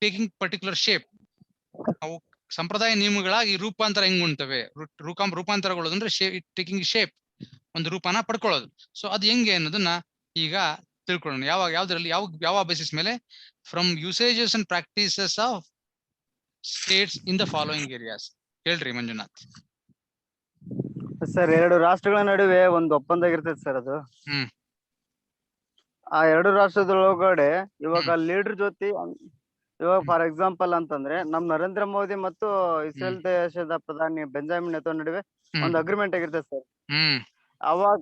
ಟೇಕಿಂಗ್ ಪರ್ಟಿಕ್ಯುಲರ್ ಶೇಪ್. ಅವು ಸಂಪ್ರದಾಯ ನಿಯಮಗಳಾಗಿ ರೂಪಾಂತರ ಹೆಂಗ್ ಉಂಟವೆ, ರೂಪಾಂತರಗೊಳ್ಳೋದು ಅಂದ್ರೆ ಟೇಕಿಂಗ್ ಶೇಪ್, ಒಂದು ರೂಪನ ಪಡ್ಕೊಳ್ಳೋದು. ಸೊ ಅದು ಹೆಂಗೆ ಅನ್ನೋದನ್ನ ಈಗ ತಿಳ್ಕೊಳ್ಳೋಣ. ಯಾವ್ದ್ರಲ್ಲಿ ಯಾವ ಬೇಸಿಸ್ ಮೇಲೆ? From usages and practices of States in the following areas. ಹೇಳ್ರಿ ಮಂಜುನಾಥ್. ಸರ್, ಎರಡು ರಾಷ್ಟ್ರಗಳ ನಡುವೆ ಒಂದು ಒಪ್ಪಂದ ಆಗಿರ್ತೈತೆ ಸರ್. ಅದು ಆ ಎರಡು ರಾಷ್ಟ್ರದೊಳಗಡೆ ಇವಾಗ ಲೀಡರ್ ಜೊತೆ, ಇವಾಗ ಫಾರ್ ಎಕ್ಸಾಂಪಲ್ ಅಂತಂದ್ರೆ ನಮ್ ನರೇಂದ್ರ ಮೋದಿ ಮತ್ತು ಇಸ್ರೇಲ್ ದೇಶದ ಪ್ರಧಾನಿ ಬೆಂಜಮಿನ್ ನೆತನ್ಯಾಹು ನಡುವೆ ಒಂದು ಅಗ್ರಿಮೆಂಟ್ ಆಗಿರ್ತೈತೆ ಸರ್. ಅವಾಗ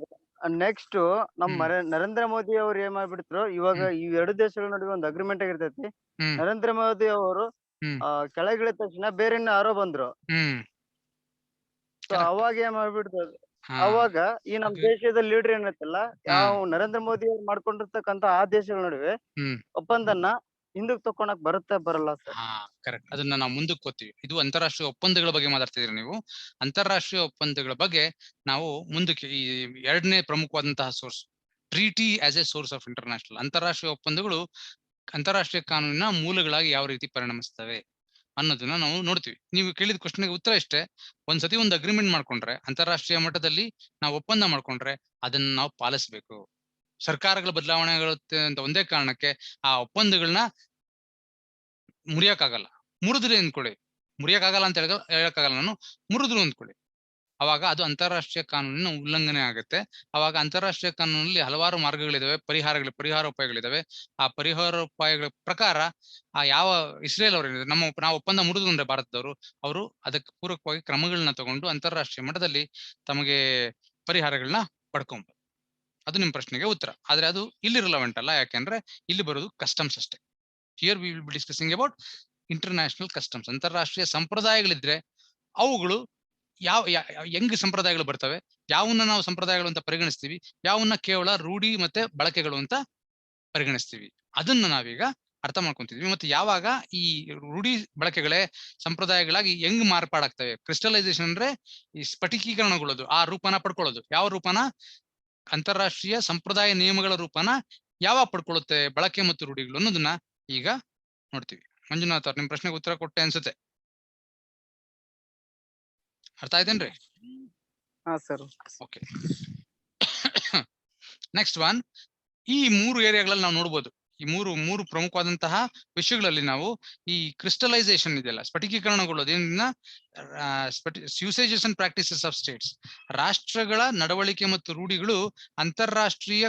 ನೆಕ್ಸ್ಟ್ ನಮ್ ನರೇಂದ್ರ ಮೋದಿ ಅವ್ರು ಏನ್ ಮಾಡ್ಬಿಡ್ತರು, ಇವಾಗ ಈ ಎರಡು ದೇಶಗಳ ನಡುವೆ ಒಂದು ಅಗ್ರಿಮೆಂಟ್ ಆಗಿರ್ತೈತಿ. ನರೇಂದ್ರ ಮೋದಿ ಅವರು ಕೆಳಗಿಳಿದ ತಕ್ಷಣ ಬೇರೆ ಯಾರೋ ಬಂದ್ರು. ಸೊ ಅವಾಗ ಏನ್ ಮಾಡ್ಬಿಡ್ತದ, ಅವಾಗ ಈ ನಮ್ ದೇಶದ ಲೀಡರ್ ಏನೈತಲ್ಲ, ಯಾವ ನರೇಂದ್ರ ಮೋದಿ ಅವ್ರು ಮಾಡ್ಕೊಂಡಿರ್ತಕ್ಕಂತ ಆ ದೇಶಗಳ ನಡುವೆ ಒಪ್ಪಂದನ ಹಿಂದಕ್ ತಕೊಳಕ್ ಬರಲ್ಲ ಸರ್? ಕರೆಕ್ಟ್. ಅದನ್ನ ನಾವು ಮುಂದಕ್ಕೆ ಹೋಗ್ತೀವಿ. ಇದು ಅಂತಾರಾಷ್ಟ್ರೀಯ ಒಪ್ಪಂದಗಳ ಬಗ್ಗೆ ಮಾತಾಡ್ತಿದ್ರಿ ನೀವು. ಅಂತಾರಾಷ್ಟ್ರೀಯ ಒಪ್ಪಂದಗಳ ಬಗ್ಗೆ ನಾವು ಮುಂದಕ್ಕೆ, ಈ ಎರಡನೇ ಪ್ರಮುಖವಾದಂತಹ source, treaty as A source of international. ಅಂತಾರಾಷ್ಟ್ರೀಯ ಒಪ್ಪಂದಗಳು ಅಂತಾರಾಷ್ಟ್ರೀಯ ಕಾನೂನಿನ ಮೂಲಗಳಾಗಿ ಯಾವ ರೀತಿ ಪರಿಣಮಿಸ್ತವೆ ಅನ್ನೋದನ್ನ ನಾವು ನೋಡ್ತೀವಿ. ನೀವು ಕೇಳಿದ ಕ್ವಶನ್ಗೆ ಉತ್ತರ ಇಷ್ಟೇ. ಒಂದ್ಸತಿ ಒಂದು ಅಗ್ರಿಮೆಂಟ್ ಮಾಡ್ಕೊಂಡ್ರೆ, ಅಂತಾರಾಷ್ಟ್ರೀಯ ಮಟ್ಟದಲ್ಲಿ ನಾವು ಒಪ್ಪಂದ ಮಾಡ್ಕೊಂಡ್ರೆ ಅದನ್ನ ನಾವು ಪಾಲಿಸಬೇಕು. ಸರ್ಕಾರಗಳ ಬದಲಾವಣೆಗಳು ಅಂತ ಒಂದೇ ಕಾರಣಕ್ಕೆ ಆ ಒಪ್ಪಂದಗಳನ್ನ ಮುರಿಯಕ್ಕಾಗಲ್ಲ. ಮುರಿದ್ರೆ ಅಂದ್ಕೊಳ್ಳಿ, ಮುರಿಯಕ್ಕಾಗಲ್ಲ ಅಂತ ಹೇಳಕ್ಕಾಗಲ್ಲ ನಾನು, ಮುರಿದ್ರು ಅಂದ್ಕೊಳ್ಳಿ, ಅವಾಗ ಅದು ಅಂತಾರಾಷ್ಟ್ರೀಯ ಕಾನೂನಿನ ಉಲ್ಲಂಘನೆ ಆಗುತ್ತೆ. ಅವಾಗ ಅಂತಾರಾಷ್ಟ್ರೀಯ ಕಾನೂನಲ್ಲಿ ಹಲವಾರು ಮಾರ್ಗಗಳಿದಾವೆ, ಪರಿಹಾರೋಪಾಯಗಳಿದಾವೆ. ಆ ಪರಿಹಾರೋಪಾಯಗಳ ಪ್ರಕಾರ ಆ ಯಾವ ಇಸ್ರೇಲ್ ಅವರು ನಾವು ಒಪ್ಪಂದ ಮುರಿದ್ರು ಅಂದ್ರೆ ಭಾರತದವರು, ಅವರು ಅದಕ್ಕೆ ಪೂರಕವಾಗಿ ಕ್ರಮಗಳನ್ನ ತಗೊಂಡು ಅಂತಾರಾಷ್ಟ್ರೀಯ ಮಟ್ಟದಲ್ಲಿ ತಮಗೆ ಪರಿಹಾರಗಳನ್ನ ಪಡ್ಕೊಂಬೋದು. ಅದು ನಿಮ್ ಪ್ರಶ್ನೆಗೆ ಉತ್ತರ. ಆದ್ರೆ ಅದು ಇಲ್ಲಿ ರಿಲೆವೆಂಟ್ ಅಲ್ಲ, ಯಾಕೆಂದ್ರೆ ಇಲ್ಲಿ ಬರೋದು ಕಸ್ಟಮ್ಸ್ ಅಷ್ಟೇ. Here V will be discussing about international customs. ಅಂತಾರಾಷ್ಟ್ರೀಯ ಸಂಪ್ರದಾಯಗಳಿದ್ರೆ ಅವುಗಳು ಹೆಂಗ್ ಸಂಪ್ರದಾಯಗಳು ಬರ್ತವೆ, ಯಾವನ್ನ ನಾವು ಸಂಪ್ರದಾಯಗಳು ಅಂತ ಪರಿಗಣಿಸ್ತೀವಿ, ಯಾವನ್ನ ಕೇವಲ ರೂಢಿ ಮತ್ತೆ ಬಳಕೆಗಳು ಅಂತ ಪರಿಗಣಿಸ್ತೀವಿ, ಅದನ್ನ ನಾವೀಗ ಅರ್ಥ ಮಾಡ್ಕೊಂತಿದ್ವಿ. ಮತ್ತೆ ಯಾವಾಗ ಈ ರೂಢಿ ಬಳಕೆಗಳೇ ಸಂಪ್ರದಾಯಗಳಾಗಿ ಹೆಂಗ್ ಮಾರ್ಪಾಡಾಗ್ತವೆ, ಕ್ರಿಸ್ಟಲೈಸೇಷನ್ ಅಂದ್ರೆ ಈ ಸ್ಫಟಿಕೀಕರಣಗೊಳ್ಳೋದು, ಆ ರೂಪನ ಪಡ್ಕೊಳ್ಳೋದು. ಯಾವ ರೂಪನ? ಅಂತಾರಾಷ್ಟ್ರೀಯ ಸಂಪ್ರದಾಯ ನಿಯಮಗಳ ರೂಪನ ಯಾವಾಗ ಪಡ್ಕೊಳ್ಳುತ್ತೆ ಬಳಕೆ ಮತ್ತು ರೂಢಿಗಳು ಅನ್ನೋದನ್ನ ಈಗ ನೋಡ್ತೀವಿ. ಮಂಜುನಾಥ್ ಅವ್ರ ನಿಮ್ ಪ್ರಶ್ನೆಗೆ ಉತ್ತರ ಕೊಟ್ಟೆ ಅನ್ಸುತ್ತೆ. ಅರ್ಥ ಆಯ್ತೇನ್ರಿ? ಓಕೆ. ನೆಕ್ಸ್ಟ್ ಒನ್, ಈ ಮೂರು ಏರಿಯಾಗಳಲ್ಲಿ ನಾವು ನೋಡ್ಬೋದು ಈ ಮೂರು ಪ್ರಮುಖವಾದಂತಹ ವಿಷಯಗಳಲ್ಲಿ ನಾವು ಈ ಕ್ರಿಸ್ಟಲೈಸೇಷನ್ ಇದೆಯಲ್ಲ, ಸ್ಫಟಿಕೀಕರಣಗೊಳ್ಳೋದು ಏನಿನ್ನ usages and practices of states, ರಾಷ್ಟ್ರಗಳ ನಡವಳಿಕೆ ಮತ್ತು ರೂಢಿಗಳು ಅಂತಾರಾಷ್ಟ್ರೀಯ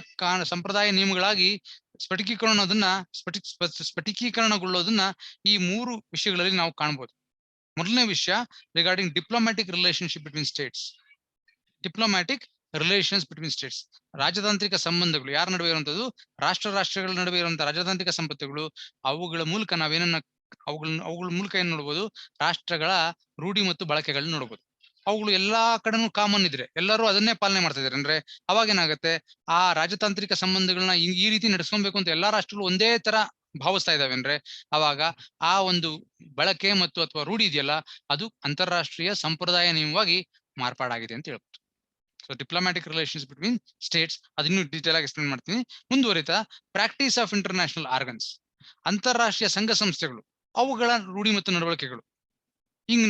ಸಂಪ್ರದಾಯ ನಿಯಮಗಳಾಗಿ ಸ್ಫಟಿಕೀಕರಣಗೊಳ್ಳೋದನ್ನ ಈ ಮೂರು ವಿಷಯಗಳಲ್ಲಿ ನಾವು ಕಾಣಬಹುದು. ಮೊದಲನೇ ವಿಷಯ regarding diplomatic relationship between States. Diplomatic relations between States, ರಾಜತಾಂತ್ರಿಕ ಸಂಬಂಧಗಳು ಯಾರ ನಡುವೆ ಇರುವಂತದ್ದು, ರಾಷ್ಟ್ರಗಳ ನಡುವೆ ಇರುವಂತಹ ರಾಜತಾಂತ್ರಿಕ ಸಂಪತ್ತುಗಳು. ಅವುಗಳ ಮೂಲಕ ನಾವೇನನ್ನ ಅವುಗಳ ಮೂಲಕ ಏನ್ ನೋಡ್ಬೋದು, ರಾಷ್ಟ್ರಗಳ ರೂಢಿ ಮತ್ತು ಬಳಕೆಗಳನ್ನ ನೋಡ್ಬೋದು. ಅವುಗಳು ಎಲ್ಲಾ ಕಡೆನೂ ಕಾಮನ್ ಇದ್ರೆ ಎಲ್ಲರೂ ಅದನ್ನೇ ಪಾಲನೆ ಮಾಡ್ತಾ ಇದಾರೆ ಅಂದ್ರೆ ಅವಾಗ ಏನಾಗುತ್ತೆ, ಆ ರಾಜತಾಂತ್ರಿಕ ಸಂಬಂಧಗಳನ್ನ ಈ ರೀತಿ ನಡೆಸ್ಕೊಬೇಕು ಅಂತ ಎಲ್ಲಾ ರಾಷ್ಟ್ರಗಳು ಒಂದೇ ತರ ಭಾವಿಸ್ತಾ ಇದಾವೆ ಅಂದ್ರೆ ಅವಾಗ ಆ ಒಂದು ಬಳಕೆ ಮತ್ತು ಅಥವಾ ರೂಢಿ ಇದೆಯಲ್ಲ ಅದು ಅಂತಾರಾಷ್ಟ್ರೀಯ ಸಂಪ್ರದಾಯ ನಿಯಮವಾಗಿ ಮಾರ್ಪಾಡಾಗಿದೆ ಅಂತ ಹೇಳ್ಬೋದು. So diplomatic relations between States, ಅದನ್ನು ಡೀಟೇಲ್ ಆಗಿ ಎಕ್ಸ್ಪ್ಲೇನ್ ಮಾಡ್ತೀನಿ. ಮುಂದುವರಿತಾ ಪ್ರಾಕ್ಟೀಸ್ ಆಫ್ ಇಂಟರ್ನ್ಯಾಷನಲ್ ಆರ್ಗನ್ಸ್, ಅಂತಾರಾಷ್ಟ್ರೀಯ ಸಂಘ ಸಂಸ್ಥೆಗಳು, ಅವುಗಳ ರೂಢಿ ಮತ್ತು ನಡವಳಿಕೆಗಳು. ಹಿಂಗ್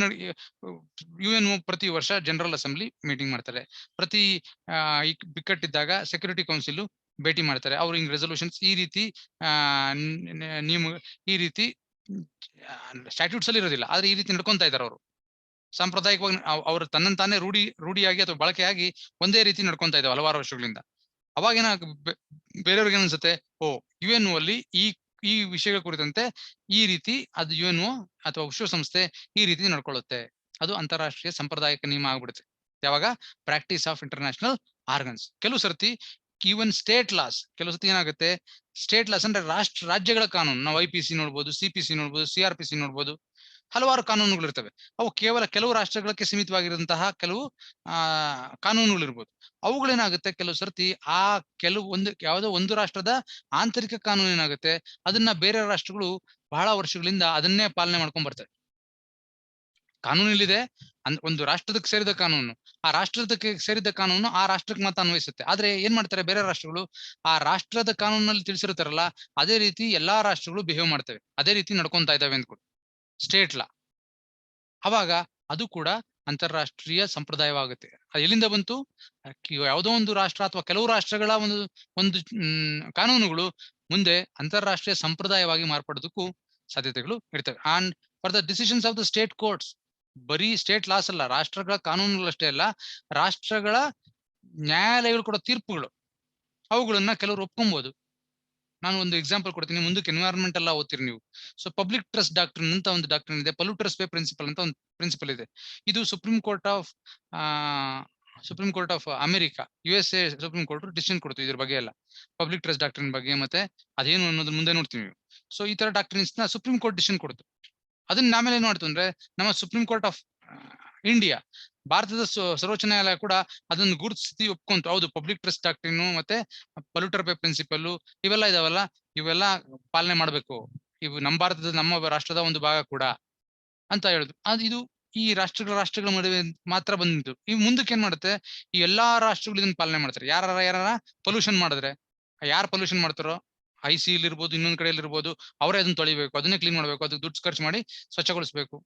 UN ಪ್ರತಿ ವರ್ಷ ಜನರಲ್ ಅಸೆಂಬ್ಲಿ ಮೀಟಿಂಗ್ ಮಾಡ್ತಾರೆ, ಪ್ರತಿ ಬಿಕ್ಕಟ್ಟಿದ್ದಾಗ ಸೆಕ್ಯೂರಿಟಿ ಕೌನ್ಸಿಲ್ ಭೇಟಿ ಮಾಡ್ತಾರೆ, ಅವ್ರು ಹಿಂಗ್ ರೆಸೊಲ್ಯೂಷನ್ಸ್ ಈ ರೀತಿ ನಿಯಮ ಈ ರೀತಿ ಸ್ಟ್ಯಾಟ್ಯೂಟ್ಸ್ ಅಲ್ಲಿ ಇರೋದಿಲ್ಲ, ಆದ್ರೆ ಈ ರೀತಿ ನಡ್ಕೊಂತಾ ಇದಾರೆ ಅವರು ಸಾಂಪ್ರದಾಯಿಕವಾಗಿ. ಅವರು ತನ್ನಂತಾನೆ ರೂಢಿಯಾಗಿ ಅಥವಾ ಬಳಕೆಯಾಗಿ ಒಂದೇ ರೀತಿ ನಡ್ಕೊಂತಾ ಇದ್ದಾವೆ ಹಲವಾರು ವರ್ಷಗಳಿಂದ. ಅವಾಗೇನ ಬೇರೆಯವ್ರಿಗೆ ಅನ್ಸುತ್ತೆ, UN ಅಲ್ಲಿ ಈ ವಿಷಯಗಳ ಕುರಿತಂತೆ ಈ ರೀತಿ ಅದು UN ಅಥವಾ ವಿಶ್ವಸಂಸ್ಥೆ ಈ ರೀತಿ ನಡ್ಕೊಳ್ಳುತ್ತೆ, ಅದು ಅಂತಾರಾಷ್ಟ್ರೀಯ ಸಾಂಪ್ರದಾಯಿಕ ನಿಯಮ ಆಗ್ಬಿಡುತ್ತೆ. ಯಾವಾಗ ಪ್ರಾಕ್ಟೀಸ್ ಆಫ್ ಇಂಟರ್ನ್ಯಾಷನಲ್ ಆರ್ಗನ್ಸ್. ಕೆಲವು ಸರ್ತಿ ಈವನ್ ಸ್ಟೇಟ್ ಲಾಸ್, ಕೆಲವು ಸರ್ತಿ ಏನಾಗುತ್ತೆ, ಸ್ಟೇಟ್ ಲಾಸ್ ಅಂದ್ರೆ ರಾಜ್ಯಗಳ ಕಾನೂನು. ನಾವು IPC ನೋಡ್ಬೋದು, CPC ನೋಡ್ಬೋದು, CRPC ನೋಡ್ಬೋದು, ಹಲವಾರು ಕಾನೂನುಗಳು ಇರ್ತವೆ. ಅವು ಕೇವಲ ಕೆಲವು ರಾಷ್ಟ್ರಗಳಿಗೆ ಸೀಮಿತವಾಗಿರುವಂತಹ ಕೆಲವು ಕಾನೂನುಗಳು ಇರ್ಬೋದು. ಅವುಗಳೇನಾಗುತ್ತೆ, ಕೆಲವು ಸರ್ತಿ ಆ ಯಾವುದೋ ಒಂದು ರಾಷ್ಟ್ರದ ಆಂತರಿಕ ಕಾನೂನು ಏನಾಗುತ್ತೆ, ಅದನ್ನ ಬೇರೆ ರಾಷ್ಟ್ರಗಳು ಬಹಳ ವರ್ಷಗಳಿಂದ ಅದನ್ನೇ ಪಾಲನೆ ಮಾಡ್ಕೊಂಡ್ ಬರ್ತವೆ. ಕಾನೂನು ಇಲ್ಲಿದೆ, ಒಂದು ರಾಷ್ಟ್ರದಕ್ಕೆ ಸೇರಿದ ಕಾನೂನು, ಆ ರಾಷ್ಟ್ರದಕ್ಕೆ ಸೇರಿದ ಕಾನೂನು ಆ ರಾಷ್ಟ್ರಕ್ಕೆ ಮಾತ್ರ ಅನ್ವಯಿಸುತ್ತೆ. ಆದ್ರೆ ಏನ್ ಮಾಡ್ತಾರೆ ಬೇರೆ ರಾಷ್ಟ್ರಗಳು, ಆ ರಾಷ್ಟ್ರದ ಕಾನೂನಲ್ಲಿ ತಿಳಿಸಿರ್ತಾರಲ್ಲ ಅದೇ ರೀತಿ ಎಲ್ಲಾ ರಾಷ್ಟ್ರಗಳು ಬಿಹೇವ್ ಮಾಡ್ತವೆ, ಅದೇ ರೀತಿ ನಡ್ಕೊಂತಾ ಇದಾವೆ ಅಂದ್ಕೊಂಡು ಸ್ಟೇಟ್ ಲಾ. ಅವಾಗ ಅದು ಕೂಡ ಅಂತಾರಾಷ್ಟ್ರೀಯ ಸಂಪ್ರದಾಯವಾಗುತ್ತೆ. ಅದು ಎಲ್ಲಿಂದ ಬಂತು, ಯಾವುದೋ ಒಂದು ರಾಷ್ಟ್ರ ಅಥವಾ ಕೆಲವು ರಾಷ್ಟ್ರಗಳ ಒಂದು ಕಾನೂನುಗಳು ಮುಂದೆ ಅಂತಾರಾಷ್ಟ್ರೀಯ ಸಂಪ್ರದಾಯವಾಗಿ ಮಾರ್ಪಡೋದಕ್ಕೂ ಸಾಧ್ಯತೆಗಳು ಇರ್ತವೆ. And for the decisions of the state courts, ಬರೀ ಸ್ಟೇಟ್ ಲಾಸ್ ಅಲ್ಲ, ರಾಷ್ಟ್ರಗಳ ಕಾನೂನುಗಳಷ್ಟೇ ಅಲ್ಲ, ರಾಷ್ಟ್ರಗಳ ನ್ಯಾಯಾಲಯಗಳು ಕೊಡೋ ತೀರ್ಪುಗಳು, ಅವುಗಳನ್ನ ಕೆಲವರು ಒಪ್ಕೊಬಹುದು. ನಾನು ಒಂದು ಎಕ್ಸಾಂಪಲ್ ಕೊಡ್ತೀನಿ, ಮುಂದಕ್ಕೆ ಎನ್ವೈರನ್ಮೆಂಟ್ ಎಲ್ಲ ಓದ್ತೀರಿ ನೀವು. ಸೊ ಪಬ್ಲಿಕ್ ಟ್ರಸ್ಟ್ ಡಾಕ್ಟ್ರಿನ್ ಅಂತ ಒಂದು ಡಾಕ್ಟ್ರಿನ್ ಇದೆ, ಪೊಲ್ಯೂಟರ್ಸ್ ಪೇ ಪ್ರಿನ್ಸಿಪಲ್ ಅಂತ ಒಂದು ಪ್ರಿನ್ಸಿಪಲ್ ಇದೆ. ಇದು supreme court of America, USA supreme court decision ಕೊಡ್ತು ಇದ್ರ ಬಗ್ಗೆ ಎಲ್ಲ, ಪಬ್ಲಿಕ್ ಟ್ರಸ್ಟ್ ಡಾಕ್ಟ್ರಿನ್ ಬಗ್ಗೆ. ಮತ್ತೆ ಅದೇನು ಅನ್ನೋದು ಮುಂದೆ ನೋಡ್ತೀವಿ ನೀವು. ಸೊ ಈ ತರ ಡಾಕ್ಟ್ರಿನ್ಸ್ ನ ಸುಪ್ರೀಂ ಕೋರ್ಟ್ ಡಿಸಿಷನ್ ಕೊಡ್ತು. ಅದನ್ನ ಆಮೇಲೆ ಏನ್ ಮಾಡ್ತು ಅಂದ್ರೆ ನಮ್ಮ ಸುಪ್ರೀಂ ಕೋರ್ಟ್ ಆಫ್ ಇಂಡಿಯಾ, ಭಾರತದ ಸರ್ವೋಚ್ಚ ನ್ಯಾಯಾಲಯ ಕೂಡ ಅದನ್ನು ಗುರುತಿಸಿ ಒಪ್ಕೊಂತು. ಹೌದು, ಪಬ್ಲಿಕ್ ಟ್ರಸ್ಟ್ ಡಾಕ್ಟ್ರಿನ್ ಮತ್ತೆ ಪೊಲ್ಯೂಟರ್ ಪೇ ಪ್ರಿನ್ಸಿಪಲ್ ಇವೆಲ್ಲ ಇದಾವಲ್ಲ, ಇವೆಲ್ಲ ಪಾಲನೆ ಮಾಡ್ಬೇಕು, ಇವು ನಮ್ಮ ರಾಷ್ಟ್ರದ ಒಂದು ಭಾಗ ಕೂಡ ಅಂತ ಹೇಳುದು. ಇದು ಈ ರಾಷ್ಟ್ರಗಳ ನಡುವೆ ಮಾತ್ರ ಬಂದಿತ್ತು. ಈ ಮುಂದಕ್ಕೆ ಏನ್ ಮಾಡುತ್ತೆ, ಈ ಎಲ್ಲಾ ರಾಷ್ಟ್ರಗಳು ಇದನ್ನ ಪಾಲನೆ ಮಾಡ್ತಾರೆ. ಯಾರ ಪೊಲ್ಯೂಷನ್ ಮಾಡಿದ್ರೆ, ಯಾರು ಪೊಲ್ಯೂಷನ್ ಮಾಡ್ತಾರೋ IC ಇರ್ಬೋದು, ಇನ್ನೊಂದ್ ಕಡೆಯಲ್ಲಿ ಇರ್ಬೋದು, ಅವರೇ ಅದನ್ನ ತೊಳಿಬೇಕು, ಅದನ್ನೇ ಕ್ಲೀನ್ ಮಾಡ್ಬೇಕು, ಅದಕ್ಕೆ ದುಡ್ಡು ಖರ್ಚು ಮಾಡಿ ಸ್ವಚ್ಛಗೊಳಿಸಬೇಕು.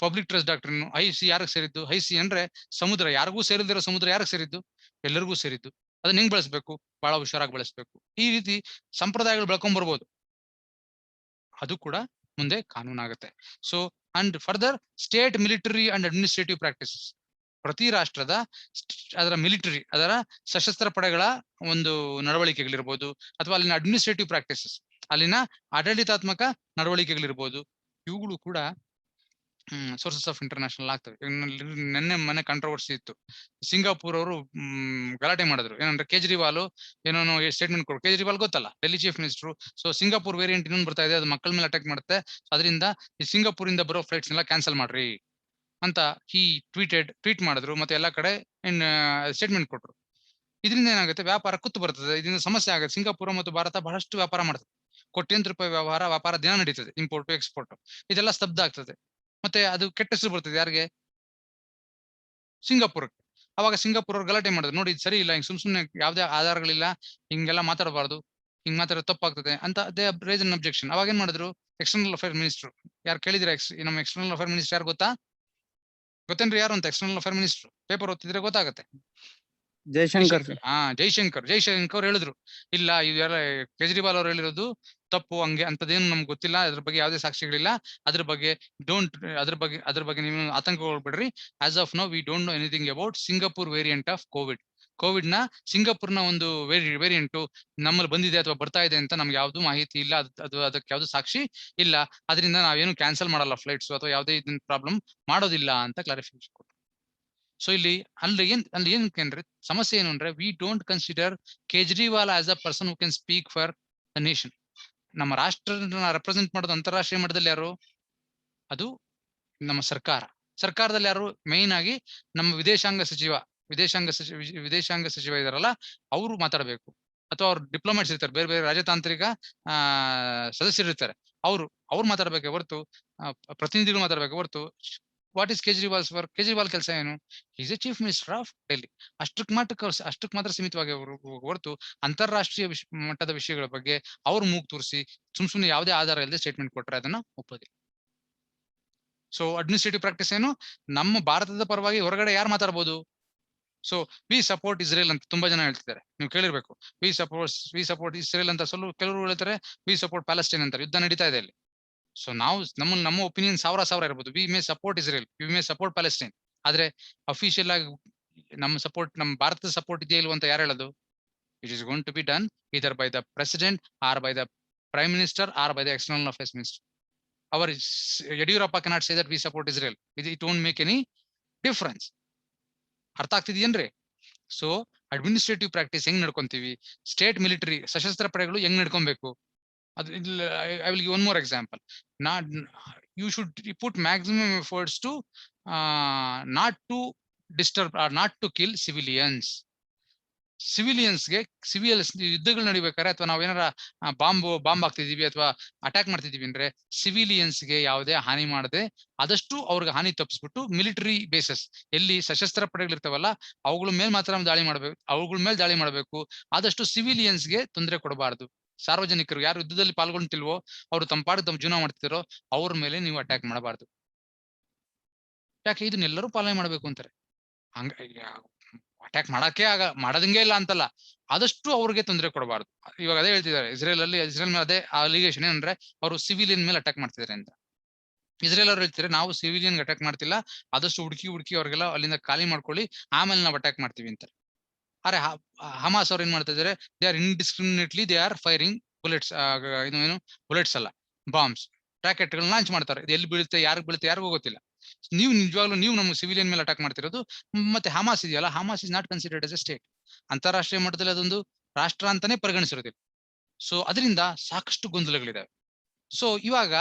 ಪಬ್ಲಿಕ್ ಟ್ರಸ್ಟ್ ಡಾಕ್ಟ್ರಿನ್, IC ಯಾರಿಗೆ ಸೇರಿದ್ದು, IC ಅಂದ್ರೆ ಸಮುದ್ರ, ಯಾರಿಗೂ ಸೇರಿದಿರೋ ಸಮುದ್ರ ಯಾರಿಗೆ ಸೇರಿದ್ದು, ಎಲ್ಲರಿಗೂ ಸೇರಿದ್ದು. ಅದನ್ನ ಹೆಂಗ್ ಬಳಸ್ಬೇಕು, ಬಹಳ ಹುಷಾರಾಗಿ ಬಳಸ್ಬೇಕು. ಈ ರೀತಿ ಸಂಪ್ರದಾಯಗಳು ಬೆಳ್ಕೊಂಡ್ ಬರ್ಬೋದು, ಅದು ಕೂಡ ಮುಂದೆ ಕಾನೂನು ಆಗುತ್ತೆ. So and further state military and administrative practices, ಪ್ರತಿ ರಾಷ್ಟ್ರದ ಅದರ ಮಿಲಿಟರಿ, ಅದರ ಸಶಸ್ತ್ರ ಪಡೆಗಳ ಒಂದು ನಡವಳಿಕೆಗಳಿರ್ಬೋದು, ಅಥವಾ ಅಲ್ಲಿನ ಅಡ್ಮಿನಿಸ್ಟ್ರೇಟಿವ್ ಪ್ರಾಕ್ಟೀಸಸ್, ಅಲ್ಲಿನ ಆಡಳಿತಾತ್ಮಕ ನಡವಳಿಕೆಗಳಿರ್ಬೋದು, ಇವುಗಳು ಕೂಡ ಸೋರ್ಸಸ್ ಆಫ್ ಇಂಟರ್ನ್ಯಾಷನಲ್ ಆಗ್ತವೆ. ಮೊನ್ನೆ ಕಾಂಟ್ರವರ್ಸಿ ಇತ್ತು, ಸಿಂಗಾಪುರ್ ಅವರು ಗಲಾಟೆ ಮಾಡಿದ್ರು. ಏನಂದ್ರೆ ಕೇಜ್ರಿವಾಲ್ ಏನೋ ಸ್ಟೇಟ್ಮೆಂಟ್ ಕೊಡು, ಕೇಜ್ರಿವಾಲ್ ಗೊತ್ತಲ್ಲ, Delhi chief minister. So Singapore variant ಇನ್ನೊಂದು ಬರ್ತಾ ಇದೆ, ಅದು ಮಕ್ಕಳ ಮೇಲೆ ಅಟ್ಯಾಕ್ ಮಾಡುತ್ತೆ, ಅದರಿಂದ ಈ ಸಿಂಗಾಪುರ್ ಇಂದ ಬರೋ ಫ್ಲೈಟ್ಸ್ ಎಲ್ಲ ಕ್ಯಾನ್ಸಲ್ ಮಾಡ್ರಿ ಅಂತ ಟ್ವೀಟ್ ಮಾಡಿದ್ರು. ಮತ್ತೆ ಎಲ್ಲಾ ಕಡೆ ಸ್ಟೇಟ್ಮೆಂಟ್ ಕೊಟ್ರು. ಇದರಿಂದ ಏನಾಗುತ್ತೆ, ವ್ಯಾಪಾರ ಕುತ್ತು ಬರ್ತದೆ, ಇದರಿಂದ ಸಮಸ್ಯೆ ಆಗುತ್ತೆ. ಸಿಂಗಾಪುರ ಮತ್ತು ಭಾರತ ಬಹಳಷ್ಟು ವ್ಯಾಪಾರ ಮಾಡ್ತದೆ, ಕೋಟ್ಯಾಂತರ ರೂಪಾಯಿ ವ್ಯಾಪಾರ ದಿನ ನಡೀತದೆ, ಇಂಪೋರ್ಟ್ ಎಕ್ಸ್ಪೋರ್ಟ್, ಇದೆಲ್ಲ ಸ್ತಬ್ಧ ಆಗ್ತದೆ. ಮತ್ತೆ ಅದು ಕೆಟ್ಟ ಹೆಸರು ಬರ್ತದೆ ಯಾರಿಗೆ, ಸಿಂಗಾಪುರಕ್ಕೆ. ಅವಾಗ ಸಿಂಗಾಪುರ ಅವ್ರು ಗಲಾಟೆ ಮಾಡಿದ್ರು, ನೋಡಿ ಇದು ಸರಿ ಇಲ್ಲ, ಹಿಂಗ್ ಸುಮ್ನೆ ಯಾವ್ದೇ ಆಧಾರಗಳಿಲ್ಲ, ಹಿಂಗೆಲ್ಲ ಮಾತಾಡಬಾರ್ದು, ಹಿಂಗ್ ಮಾತಾಡೋದು ತಪ್ಪಾಗ್ತದೆ ಅಂತ ದೇ ರೇಸ್ ಅನ್ ಅಬ್ಜೆಕ್ಷನ್. ಅವಾಗ ಏನ್ ಮಾಡಿದ್ರು, ಎಕ್ಸ್ಟರ್ನಲ್ ಅಫೇರ್ ಮಿನಿಸ್ಟರ್, ಯಾರು ಕೇಳಿದ್ರೆ ನಮ್ಮ ಎಕ್ಸ್ಟರ್ನಲ್ ಅಫೇರ್ ಮಿನಿಸ್ಟರ್ ಯಾರು ಗೊತ್ತೇನ್ರಿ, ಯಾರು ಅಂತ? External affair minister. ಪೇಪರ್ ಓದ್ತಿದ್ರೆ ಗೊತ್ತಾಗುತ್ತೆ. ಜೈಶಂಕರ್ ಸರ್. ಜೈಶಂಕರ್ ಹೇಳಿದ್ರು, ಇಲ್ಲ ಇದೆಲ್ಲ ಕೇಜ್ರಿವಾಲ್ ಅವ್ರು ಹೇಳಿರೋದು ತಪ್ಪು, ಹಂಗೆ ಅಂತದೇನು ನಮ್ಗೆ ಗೊತ್ತಿಲ್ಲ, ಅದ್ರ ಬಗ್ಗೆ ಯಾವುದೇ ಸಾಕ್ಷಿಗಳಿಲ್ಲ, ಅದ್ರ ಬಗ್ಗೆ ಅದ್ರ ಬಗ್ಗೆ ನೀವು ಆತಂಕಗೊಳ್ಬೇಡ್ರಿ. As of now we don't know anything about Singapore variant of Covid ನ ಸಿಂಗಾಪುರ್ನ ಒಂದು ವೇರಿಯಂಟ್ ನಮ್ಮಲ್ಲಿ ಬಂದಿದೆ ಅಥವಾ ಬರ್ತಾ ಇದೆ ಅಂತ ನಮ್ಗೆ ಯಾವ್ದು ಮಾಹಿತಿ ಇಲ್ಲ, ಅದಕ್ಕೆ ಯಾವ್ದು ಸಾಕ್ಷಿ ಇಲ್ಲ, ಅದರಿಂದ ನಾವೇನು ಕ್ಯಾನ್ಸಲ್ ಮಾಡಲ್ಲ ಫ್ಲೈಟ್ಸ್ ಅಥವಾ ಯಾವುದೇ ಇದನ್ನ ಪ್ರಾಬ್ಲಮ್ ಮಾಡೋದಿಲ್ಲ ಅಂತ ಕ್ಲಾರಿಫಿಕೇಶನ್ ಕೊಟ್ಟರು. ಸೊ ಅಲ್ಲಿ ಏನಕ್ಕೆ ಸಮಸ್ಯೆ ಏನು ಅಂದ್ರೆ, we don't consider Kejriwal as a person who can speak for the nation. ನಮ್ಮ ರಾಷ್ಟ್ರನ ರೆಪ್ರೆಸೆಂಟ್ ಮಾಡೋದು ಅಂತಾರಾಷ್ಟ್ರೀಯ ಮಟ್ಟದಲ್ಲಿ ಯಾರು? ಅದು ನಮ್ಮ ಸರ್ಕಾರದಲ್ಲಿ ಯಾರು? ಮೇನ್ ಆಗಿ ನಮ್ಮ ವಿದೇಶಾಂಗ ಸಚಿವ ಇದಾರಲ್ಲ, ಅವರು ಮಾತಾಡಬೇಕು, ಅಥವಾ ಅವ್ರು ಡಿಪ್ಲೊಮ್ಯಾಟ್ಸ್ ಇರ್ತಾರೆ, ಬೇರೆ ಬೇರೆ ರಾಜತಾಂತ್ರಿಕ ಸದಸ್ಯರು ಇರ್ತಾರೆ, ಅವ್ರು ಮಾತಾಡ್ಬೇಕೆ ಹೊರತು, ಪ್ರತಿನಿಧಿಗಳು ಮಾತಾಡ್ಬೇಕು ಹೊರತು. ವಾಟ್ ಇಸ್ ಕೇಜ್ರಿವಾಲ್ ಕೆಲಸ ಏನು? Is A chief minister of Delhi. ಅಷ್ಟಕ್ಕೆ ಮಾತ್ರ ಸೀಮಿತವಾಗಿ ಹೊರತು ಅಂತಾರಾಷ್ಟ್ರೀಯ ಮಟ್ಟದ ವಿಷಯಗಳ ಬಗ್ಗೆ ಅವ್ರು ಮೂಗು ತೋರಿಸಿ ಸುಮ್ನೆ ಯಾವುದೇ ಆಧಾರ ಇಲ್ಲದೆ ಸ್ಟೇಟ್ಮೆಂಟ್ ಕೊಟ್ಟರೆ ಅದನ್ನ ಒಪ್ಪೋದಿಲ್ಲ. ಸೊ ಅಡ್ಮಿನಿಸ್ಟ್ರೇಟಿವ್ ಪ್ರಾಕ್ಟೀಸ್ ಏನು? ನಮ್ಮ ಭಾರತದ ಪರವಾಗಿ ಹೊರಗಡೆ ಯಾರು ಮಾತಾಡ್ಬೋದು? ಸೊ ವಿ ಸಪೋರ್ಟ್ ಇಸ್ರೇಲ್ ಅಂತ ತುಂಬಾ ಜನ ಹೇಳ್ತಿದ್ದಾರೆ, ನೀವು ಕೇಳಿರ್ಬೇಕು. ವಿ ಸಪೋರ್ಟ್ ಇಸ್ರೇಲ್ ಅಂತ ಕೆಲವರು ಹೇಳ್ತಾರೆ, ವಿ ಸಪೋರ್ಟ್ ಪ್ಯಾಲೆಸ್ಟೈನ್ ಅಂತಾರೆ. ಯುದ್ಧ ನಡೀತಾ ಇದೆ ಅಲ್ಲಿ. ಸೊ ನಾವು ನಮ್ಮ ಒಪಿನಿಯನ್ ಸಾವಿರ ಇರ್ಬೋದು. We may support Israel, we may support Palestine, ಆದ್ರೆ ಅಫಿಷಿಯಲ್ ಆಗಿ ನಮ್ಮ ಭಾರತದ ಸಪೋರ್ಟ್ ಇದೆಯಾ ಇಲ್ವ ಅಂತ ಯಾರು ಹೇಳೋದು? It is going to be done either by the president or by the prime minister or by the external affairs minister. Our Yadiyurappa cannot say that we support Israel. It won't make any difference. ಅರ್ಥ ಆಗ್ತಿದೆಯೇನ್ರಿ? So administrative practice ಹೆಂಗ್ ನಡ್ಕೊಂತೀವಿ, state military ಸಶಸ್ತ್ರ ಪಡೆಗಳು ಹೆಂಗ್ ನಡ್ಕೊಬೇಕು, I will give one more example. You should put maximum efforts to not to disturb or not to kill civilians. Civilians ಯುದ್ಧಗಳು ನಡಿಬೇಕಾದ್ರೆ ಅಥವಾ ನಾವೇನಾರ bomb ಹಾಕ್ತಿದೀವಿ ಅಥವಾ attack ಮಾಡ್ತಿದೀವಿ ಅಂದ್ರೆ ಸಿವಿಲಿಯನ್ಸ್ಗೆ ಯಾವುದೇ ಹಾನಿ ಮಾಡದೆ ಆದಷ್ಟು ಅವ್ರಿಗೆ ಹಾನಿ ತಪ್ಪಿಸ್ಬಿಟ್ಟು ಮಿಲಿಟರಿ ಬೇಸಸ್ ಎಲ್ಲಿ ಸಶಸ್ತ್ರ ಪಡೆಗಳಿರ್ತಾವಲ್ಲ ಅವುಗಳ ಮೇಲೆ ದಾಳಿ ಮಾಡಬೇಕು. ಆದಷ್ಟು ಸಿವಿಲಿಯನ್ಸ್ಗೆ ತೊಂದರೆ ಕೊಡಬಾರ್ದು. ಸಾರ್ವಜನಿಕರು ಯಾರು ಯುದ್ಧದಲ್ಲಿ ಪಾಲ್ಗೊಂಡಿಲ್ವೋ, ಅವರು ತಮ್ಮ ಪಾಡಿಗೆ ತಮ್ಮ ಜೀವನ ಮಾಡ್ತಿರೋ ಅವ್ರ ಮೇಲೆ ನೀವು ಅಟ್ಯಾಕ್ ಮಾಡಬಾರ್ದು. ಯಾಕೆ? ಇದನ್ನೆಲ್ಲರೂ ಪಾಲನೆ ಮಾಡ್ಬೇಕು ಅಂತಾರೆ. ಹಂಗ ಅಟ್ಯಾಕ್ ಮಾಡೋದಂಗೆ ಇಲ್ಲ ಅಂತಲ್ಲ, ಆದಷ್ಟು ಅವ್ರಿಗೆ ತೊಂದರೆ ಕೊಡಬಾರ್ದು. ಇವಾಗ ಅದೇ ಹೇಳ್ತಿದ್ದಾರೆ, ಇಸ್ರೇಲ್ ಮೇಲೆ ಅದೇ ಅಲಿಗೇಷನ್ ಏನಂದ್ರೆ ಅವರು ಸಿವಿಲಿಯನ್ ಮೇಲೆ ಅಟ್ಯಾಕ್ ಮಾಡ್ತಿದ್ದಾರೆ ಅಂತ. ಇಸ್ರೇಲ್ ಅವ್ರು ಹೇಳ್ತಾರೆ, ನಾವು ಸಿವಿಲಿಯನ್ ಅಟ್ಯಾಕ್ ಮಾಡ್ತಿಲ್ಲ, ಆದಷ್ಟು ಹುಡುಕಿ ಅವ್ರಿಗೆಲ್ಲ ಅಲ್ಲಿಂದ ಖಾಲಿ ಮಾಡ್ಕೊಳ್ಳಿ, ಆಮೇಲೆ ನಾವು ಅಟ್ಯಾಕ್ ಮಾಡ್ತೀವಿ ಅಂತಾರೆ. ಅರೆ ಹಮಾಸ್ ಅವ್ರು ಏನ್ ಮಾಡ್ತಾ ಇದಾರೆ, they are indiscriminately they are firing bullets ಅಲ್ಲ, ಬಾಂಬ್ಸ್, ರಾಕೆಟ್ ಗಳನ್ನ ಲಾಂಚ್ ಮಾಡ್ತಾರೆ. ಇದು ಎಲ್ಲಿ ಬೀಳುತ್ತೆ, ಯಾರಿಗೂ ಗೊತ್ತಿಲ್ಲ. ನೀವು ನಮ್ಮ ಸಿವಿಲಿಯನ್ ಮೇಲೆ ಅಟ್ಯಾಕ್ ಮಾಡ್ತಿರೋದು. ಮತ್ತೆ ಹಮಾಸ್ ಇದೆಯಲ್ಲ, Hamas is not considered as a state. ಅಂತಾರಾಷ್ಟ್ರೀಯ ಮಟ್ಟದಲ್ಲಿ ಅದೊಂದು ರಾಷ್ಟ್ರ ಅಂತಾನೆ ಪರಿಗಣಿಸಿರೋದಿಲ್ಲ. ಸೊ ಅದರಿಂದ ಸಾಕಷ್ಟು ಗೊಂದಲಗಳಿದಾವೆ. ಸೊ ಇವಾಗ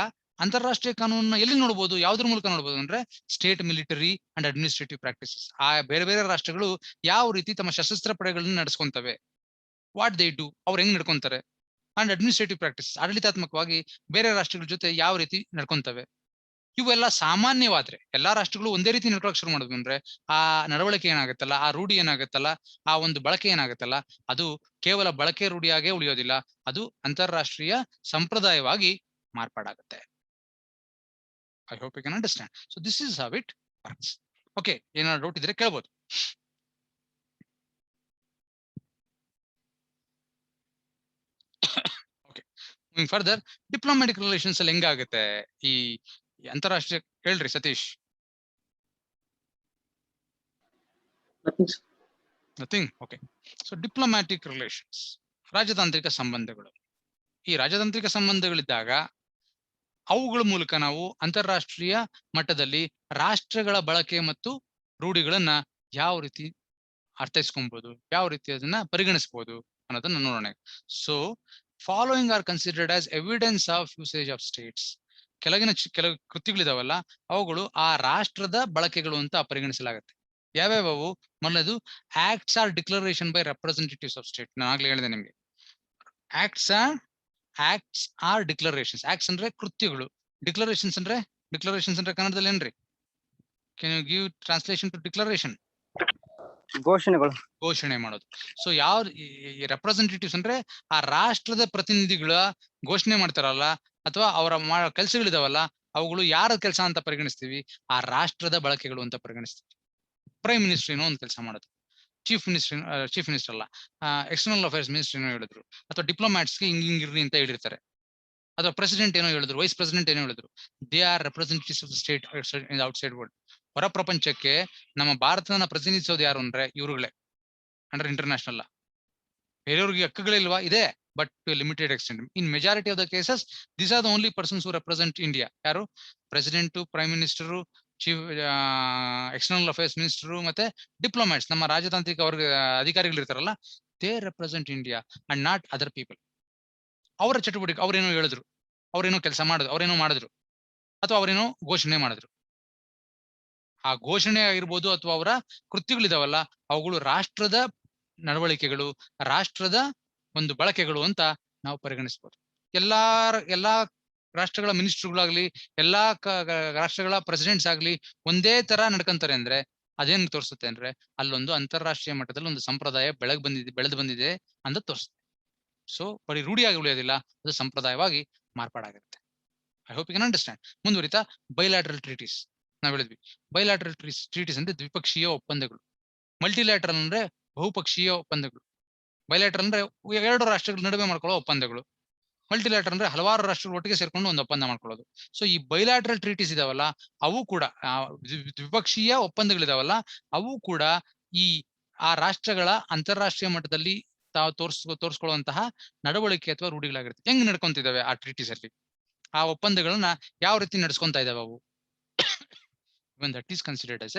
ಅಂತಾರಾಷ್ಟ್ರೀಯ ಕಾನೂನನ್ನ ಎಲ್ಲಿ ನೋಡ್ಬೋದು, ಯಾವ್ದ್ರ ಮೂಲಕ ನೋಡ್ಬೋದು ಅಂದ್ರೆ state military and administrative practices. ಆ ಬೇರೆ ಬೇರೆ ರಾಷ್ಟ್ರಗಳು ಯಾವ ರೀತಿ ತಮ್ಮ ಸಶಸ್ತ್ರ ಪಡೆಗಳನ್ನ ನಡೆಸ್ಕೊಂತವೆ, ವಾಟ್ ದೇ ಡು, ಅವ್ರು ಹೆಂಗ್ ನಡ್ಕೊಂತಾರೆ, ಅಂಡ್ ಅಡ್ಮಿನಿಸ್ಟ್ರೇಟಿವ್ ಪ್ರಾಕ್ಟೀಸಸ್ ಆಡಳಿತಾತ್ಮಕವಾಗಿ ಬೇರೆ ರಾಷ್ಟ್ರಗಳ ಜೊತೆ ಯಾವ ರೀತಿ ನಡ್ಕೊಂತವೆ. ಇವೆಲ್ಲ ಸಾಮಾನ್ಯವಾದ್ರೆ ಎಲ್ಲಾ ರಾಷ್ಟ್ರಗಳು ಒಂದೇ ರೀತಿ ನಡ್ಕೊಳಕ್ ಶುರು ಮಾಡೋದು ಅಂದ್ರೆ ಆ ನಡವಳಿಕೆ ಏನಾಗುತ್ತಲ್ಲ, ಆ ರೂಢಿ ಏನಾಗುತ್ತಲ್ಲ, ಆ ಒಂದು ಬಳಕೆ ಏನಾಗುತ್ತಲ್ಲ, ಅದು ಕೇವಲ ಬಳಕೆ ರೂಢಿಯಾಗೇ ಉಳಿಯೋದಿಲ್ಲ, ಅದು ಅಂತಾರಾಷ್ಟ್ರೀಯ ಸಂಪ್ರದಾಯವಾಗಿ ಮಾರ್ಪಾಡಾಗುತ್ತೆ. I hope you can understand. So this is how it works. Okay, ಏನಾದ್ರು ಡೌಟ್ ಇದ್ರೆ ಕೇಳ್ಬೋದು. Okay, moving further, diplomatic relations ಅಲ್ಲಿ ಹೆಂಗಾಗುತ್ತೆ ಈ ಅಂತಾರಾಷ್ಟ್ರೀಯ? ಹೇಳ್ರಿ Satish. Nothing. Okay, so diplomatic relations, ರಾಜತಾಂತ್ರಿಕ ಸಂಬಂಧಗಳು. ಈ ರಾಜತಾಂತ್ರಿಕ ಸಂಬಂಧಗಳಿದ್ದಾಗ ಅವುಗಳ ಮೂಲಕ ನಾವು ಅಂತಾರಾಷ್ಟ್ರೀಯ ಮಟ್ಟದಲ್ಲಿ ರಾಷ್ಟ್ರಗಳ ಬಳಕೆ ಮತ್ತು ರೂಢಿಗಳನ್ನ ಯಾವ ರೀತಿ ಅರ್ಥೈಸ್ಕೊಬಹುದು, ಯಾವ ರೀತಿ ಅದನ್ನ ಪರಿಗಣಿಸಬಹುದು ಅನ್ನೋದನ್ನ ನೋಡೋಣ. So following are considered as evidence of usage of States. ಕೆಲವು ಕೃತಿಗಳಿದಾವಲ್ಲ, ಅವುಗಳು ಆ ರಾಷ್ಟ್ರದ ಬಳಕೆಗಳು ಅಂತ ಪರಿಗಣಿಸಲಾಗುತ್ತೆ. ಯಾವ್ಯಾವು? ಮೊದಲನೇದು acts are declaration by representatives of state. ನಾನು ಆಗ್ಲೇ ಹೇಳಿದೆ ನಿಮ್ಗೆ, ಆಕ್ಟ್ಸ್ ಆರ್ ಡಿಕ್ಲರೇಷನ್ಸ್. ಆಕ್ಟ್ಸ್ ಅಂದ್ರೆ ಕೃತ್ಯಗಳು, ಡಿಕ್ಲರೇಷನ್ಸ್ ಅಂದ್ರೆ ಕನ್ನಡದಲ್ಲಿ ಏನ್ರಿ? Can you give translation to declaration? ಘೋಷಣೆ ಮಾಡೋದು. ಸೊ ಯಾವ ರೆಪ್ರೆಸೆಂಟೇಟಿವ್ಸ್ ಅಂದ್ರೆ ಆ ರಾಷ್ಟ್ರದ ಪ್ರತಿನಿಧಿಗಳ ಘೋಷಣೆ ಮಾಡ್ತಾರಲ್ಲ, ಅಥವಾ ಅವರ ಕೆಲಸಗಳಿದಾವಲ್ಲ, ಅವುಗಳು ಯಾರ ಕೆಲಸ ಅಂತ ಪರಿಗಣಿಸ್ತೀವಿ? ಆ ರಾಷ್ಟ್ರದ ಬಳಕೆಗಳು ಅಂತ ಪರಿಗಣಿಸ್ತೀವಿ. ಪ್ರೈಮ್ ಮಿನಿಸ್ಟರ್ ಏನೋ ಒಂದು ಕೆಲಸ ಮಾಡೋದು, ಚೀಫ್ ಮಿನಿಸ್ಟರ್ ಅಲ್ಲ, ಎಕ್ಸ್ಟರ್ನಲ್ ಅಫೇರ್ಸ್ ಮಿನಿಸ್ಟರ್ ಏನೋ ಹೇಳಿದ್ರು, ಅಥವಾ ಡಿಪ್ಲೊಮ್ಯಾಟ್ಸ್ಗೆ ಹಿಂಗಿರ್ರಿ ಅಂತ ಹೇಳಿರ್ತಾರೆ, ಅಥವಾ ಪ್ರೆಸಿಡೆಂಟ್ ಏನೋ ಹೇಳಿದ್ರು, ವೈಸ್ ಪ್ರೆಸಿಡೆಂಟ್ ಏನೋ ಹೇಳಿದ್ರು. They are representatives of the state outside world. ಹೊರ ಪ್ರಪಂಚಕ್ಕೆ ನಮ್ಮ ಭಾರತನ ಪ್ರತಿನಿಧಿಸೋದು ಯಾರು ಅಂದ್ರೆ ಇವ್ರುಗಳೇ, ಅಂಡರ್ ಇಂಟರ್ನ್ಯಾಷನಲ್. ಬೇರೆಯವ್ರಿಗೆ ಹಕ್ಕುಗಳಿಲ್ವಾ? ಇದೆ, but to limited extent. In majority of the cases these are the only persons who represent India. ಯಾರು? President, prime minister, chief external affairs minister, ಮತ್ತೆ ಡಿಪ್ಲೊಮ್ಯಾಟ್ಸ್, ನಮ್ಮ ರಾಜತಾಂತ್ರಿಕ ವರ್ಗ ಅಧಿಕಾರಿಗಳು ಇರ್ತಾರಲ್ಲ, they represent India and not other people. ಅವರ ಚಟುವಟಿಕೆ, ಅವ್ರೇನೋ ಹೇಳಿದ್ರು, ಅವ್ರೇನೋ ಕೆಲಸ ಮಾಡಿದ್ರು, ಅವ್ರೇನೋ ಮಾಡಿದ್ರು, ಅಥವಾ ಅವರೇನೋ ಘೋಷಣೆ ಮಾಡಿದ್ರು. ಆ ಘೋಷಣೆ ಆಗಿರ್ಬೋದು ಅಥವಾ ಅವರ ಕೃತ್ಯಗಳಿದಾವಲ್ಲ, ಅವುಗಳು ರಾಷ್ಟ್ರದ ನಡವಳಿಕೆಗಳು, ರಾಷ್ಟ್ರದ ಒಂದು ಬಳಕೆಗಳು ಅಂತ ನಾವು ಪರಿಗಣಿಸಬಹುದು. ಎಲ್ಲಾ ರಾಷ್ಟ್ರಗಳ ಮಿನಿಸ್ಟರ್ಗಳಾಗ್ಲಿ, ಎಲ್ಲಾ ರಾಷ್ಟ್ರಗಳ ಪ್ರೆಸಿಡೆಂಟ್ಸ್ ಆಗ್ಲಿ ಒಂದೇ ತರ ನಡ್ಕೊಂತಾರೆ ಅಂದ್ರೆ ಅದೇನ್ ತೋರಿಸುತ್ತೆ ಅಂದ್ರೆ ಅಲ್ಲೊಂದು ಅಂತಾರಾಷ್ಟ್ರೀಯ ಮಟ್ಟದಲ್ಲಿ ಒಂದು ಸಂಪ್ರದಾಯ ಬೆಳೆದು ಬಂದಿದೆ ಅಂತ ತೋರಿಸುತ್ತೆ. ಸೊ ಬರೀ ರೂಢಿಯಾಗಿ ಉಳಿಯೋದಿಲ್ಲ, ಅದು ಸಂಪ್ರದಾಯವಾಗಿ ಮಾರ್ಪಾಡಾಗಿರುತ್ತೆ. I hope you can understand. ಮುಂದುವರಿತಾ, ಬೈಲ್ಯಾಟ್ರಲ್ ಟ್ರೀಟೀಸ್ ನಾವ್ ಹೇಳಿದ್ವಿ. ಬೈಲ್ಯಾಟ್ರಲ್ ಟ್ರೀಟೀಸ್ ಅಂದ್ರೆ ದ್ವಿಪಕ್ಷೀಯ ಒಪ್ಪಂದಗಳು. ಮಲ್ಟಿಲ್ಯಾಟ್ರಲ್ ಅಂದ್ರೆ ಬಹುಪಕ್ಷೀಯ ಒಪ್ಪಂದಗಳು. ಬೈಲ್ಯಾಟ್ರಲ್ ಅಂದ್ರೆ ಎರಡು ರಾಷ್ಟ್ರಗಳ ನಡುವೆ ಮಾಡ್ಕೊಳ್ಳೋ ಒಪ್ಪಂದಗಳು. ಮಲ್ಟಿಲ್ಯಾಟ್ರಲ್ ಅಂದ್ರೆ ಹಲವಾರು ರಾಷ್ಟ್ರಗಳ ಒಟ್ಟಿಗೆ ಸೇರ್ಕೊಂಡು ಒಂದು ಒಪ್ಪಂದ ಮಾಡ್ಕೊಳ್ಳೋದು. ಸೊ ಈ ಬೈಲ್ಯಾಟ್ರಲ್ ಟ್ರೀಟೀಸ್ ಇದಾವಲ್ಲ, ಅವು ಕೂಡ ದ್ವಿಪಕ್ಷೀಯ ಒಪ್ಪಂದಗಳಿದಾವಲ್ಲ, ಅವು ಕೂಡ ಆ ರಾಷ್ಟ್ರಗಳ ಅಂತಾರಾಷ್ಟ್ರೀಯ ಮಟ್ಟದಲ್ಲಿ ತಾವು ತೋರಿಸ್ಕೊಳ್ಳುವಂತಹ ನಡವಳಿಕೆ ಅಥವಾ ರೂಢಿಗಳಾಗಿರುತ್ತೆ. ಹೆಂಗ್ ನಡ್ಕೊಂತಿದಾವೆ ಆ ಟ್ರೀಟೀಸ್ ಅಲ್ಲಿ, ಆ ಒಪ್ಪಂದಗಳನ್ನ ಯಾವ ರೀತಿ ನಡೆಸ್ಕೊಂತಾ ಇದಾವೆ ಅವು. When that is considered as